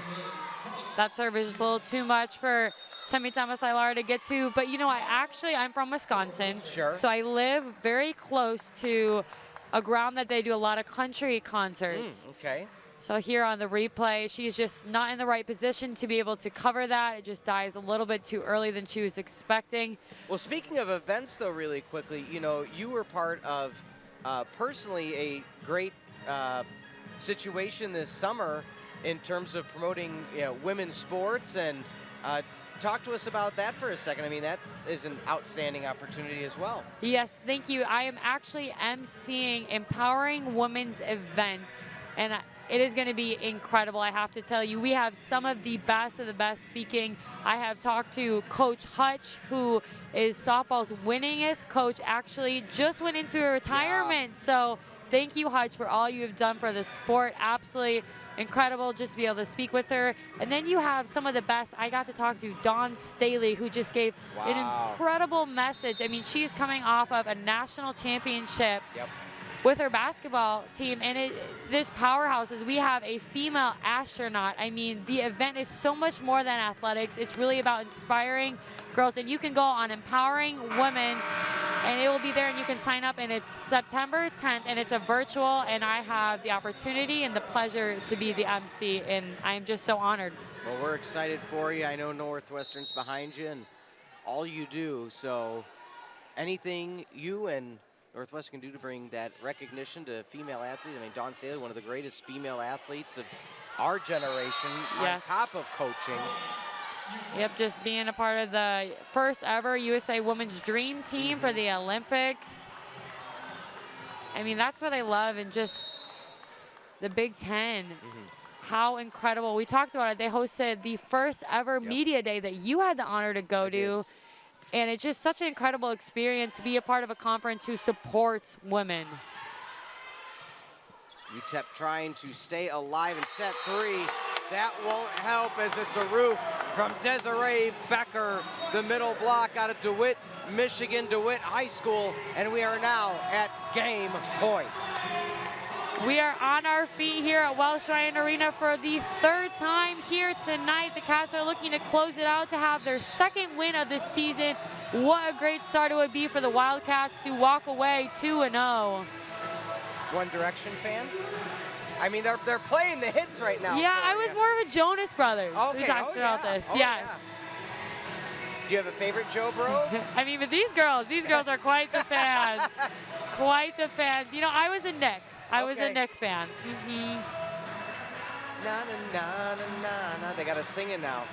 That service is a little too much for Temi Tamasailara to get to, but I'm from Wisconsin. Sure. So I live very close to a ground that they do a lot of country concerts. Okay. So here on the replay, she's just not in the right position to be able to cover that. It just dies a little bit too early than she was expecting. Well, speaking of events, though, really quickly, you were part of personally a great situation this summer in terms of promoting women's sports, and talk to us about that for a second. I mean, that is an outstanding opportunity as well. Yes, thank you. I am actually emceeing Empowering Women's event, and it is going to be incredible, I have to tell you. We have some of the best speaking. I have talked to Coach Hutch, who is softball's winningest coach, actually just went into a retirement. Yeah. So thank you, Hutch, for all you have done for the sport. Absolutely incredible just to be able to speak with her. And then you have some of the best. I got to talk to Dawn Staley, who just gave an incredible message. I mean, she's coming off of a national championship. Yep. With her basketball team, and there's powerhouses. We have a female astronaut. I mean, the event is so much more than athletics. It's really about inspiring girls, and you can go on Empowering Women, and it will be there, and you can sign up, and it's September 10th, and it's a virtual, and I have the opportunity and the pleasure to be the MC, and I'm just so honored. Well, we're excited for you. I know Northwestern's behind you and all you do, so anything you and Northwestern can do to bring that recognition to female athletes. I mean, Dawn Staley, one of the greatest female athletes of our generation, yes, on top of coaching. Yep, just being a part of the first ever USA Women's Dream Team for the Olympics. I mean, that's what I love, and just the Big Ten. How incredible. We talked about it. They hosted the first ever media day that you had the honor to go to. And it's just such an incredible experience to be a part of a conference who supports women. UTEP trying to stay alive in set 3. That won't help, as it's a roof from Desiree Becker, the middle block out of DeWitt, Michigan, DeWitt High School, and we are now at game point. We are on our feet here at Welsh Ryan Arena for the 3rd time here tonight. The Cats are looking to close it out to have their 2nd win of the season. What a great start it would be for the Wildcats to walk away 2-0. One Direction fan? I mean, they're playing the hits right now. Yeah, I was more of a Jonas Brothers. Okay. We talked about this. Oh, yes. Yeah. Do you have a favorite Joe Bro? I mean, but these girls are quite the fans. Quite the fans. I was a Nick. I was a Nick fan. Na na na na na na. They got us singing now.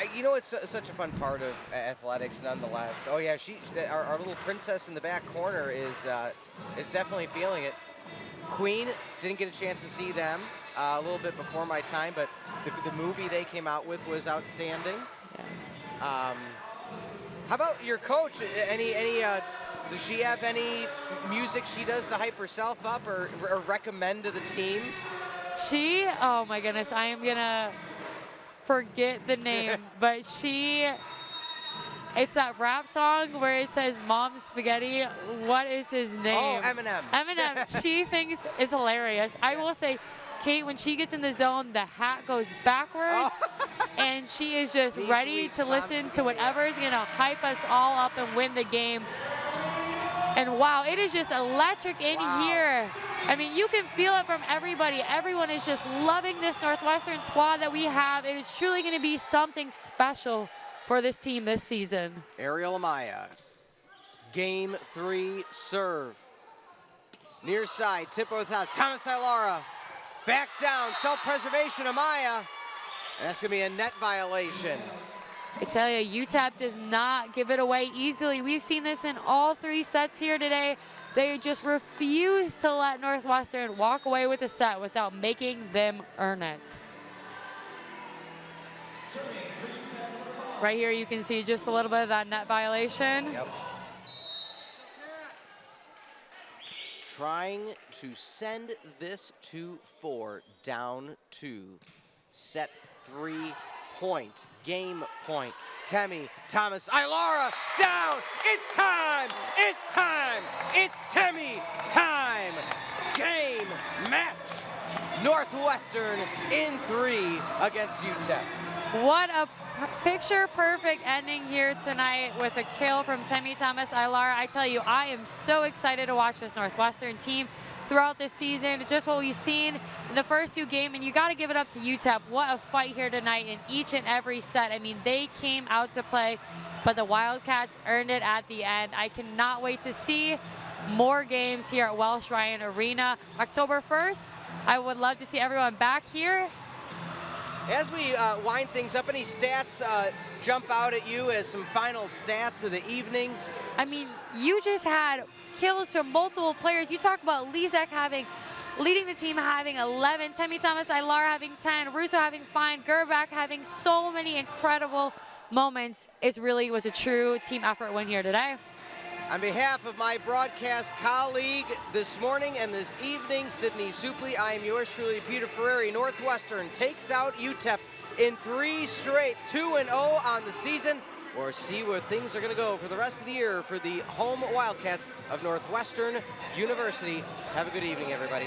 It's such a fun part of athletics, nonetheless. Oh yeah, our little princess in the back corner is definitely feeling it. Queen didn't get a chance to see them. a little bit before my time, but the movie they came out with was outstanding. Yes. How about your coach? Does she have any music she does to hype herself up or recommend to the team? She, oh my goodness, I am gonna forget the name, but it's that rap song where it says Mom's Spaghetti. What is his name? Oh, Eminem. Eminem. She thinks it's hilarious. I will say, Kate, when she gets in the zone, the hat goes backwards, and she is just ready to listen to whatever is going to hype us all up and win the game. And wow, it is just electric in here. I mean, you can feel it from everybody. Everyone is just loving this Northwestern squad that we have. It is truly going to be something special for this team this season. Ariel Amaya, game 3 serve. Near side, tip over the top, Thomas Ilara. Back down, self-preservation, Amaya. That's gonna be a net violation. I tell you, UTEP does not give it away easily. We've seen this in all 3 sets here today. They just refuse to let Northwestern walk away with a set without making them earn it. Right here, you can see just a little bit of that net violation. Yep. Trying to send this to 4, down 2. Set 3 point, game point. Temi, Thomas, Ilara, down. It's time, it's time, it's Temi time. Game, match. Northwestern in 3 against UTEP. What a picture-perfect ending here tonight with a kill from Temi Thomas Ilara. I tell you, I am so excited to watch this Northwestern team throughout this season. Just what we've seen in the first 2 games, and you got to give it up to UTEP. What a fight here tonight in each and every set. I mean, they came out to play, but the Wildcats earned it at the end. I cannot wait to see more games here at Welsh Ryan Arena. October 1st, I would love to see everyone back here. As we wind things up, any stats jump out at you as some final stats of the evening? I mean, you just had kills from multiple players. You talk about Lezak leading the team having 11, Temi Thomas Ilara having 10, Russo having 5, Gerbach having so many incredible moments. It really was a true team effort win here today. On behalf of my broadcast colleague this morning and this evening, Sydney Supley, I am yours truly, Peter Ferreri. Northwestern takes out UTEP in 3 straight, 2-0 on the season. Or see where things are going to go for the rest of the year for the home Wildcats of Northwestern University. Have a good evening, everybody.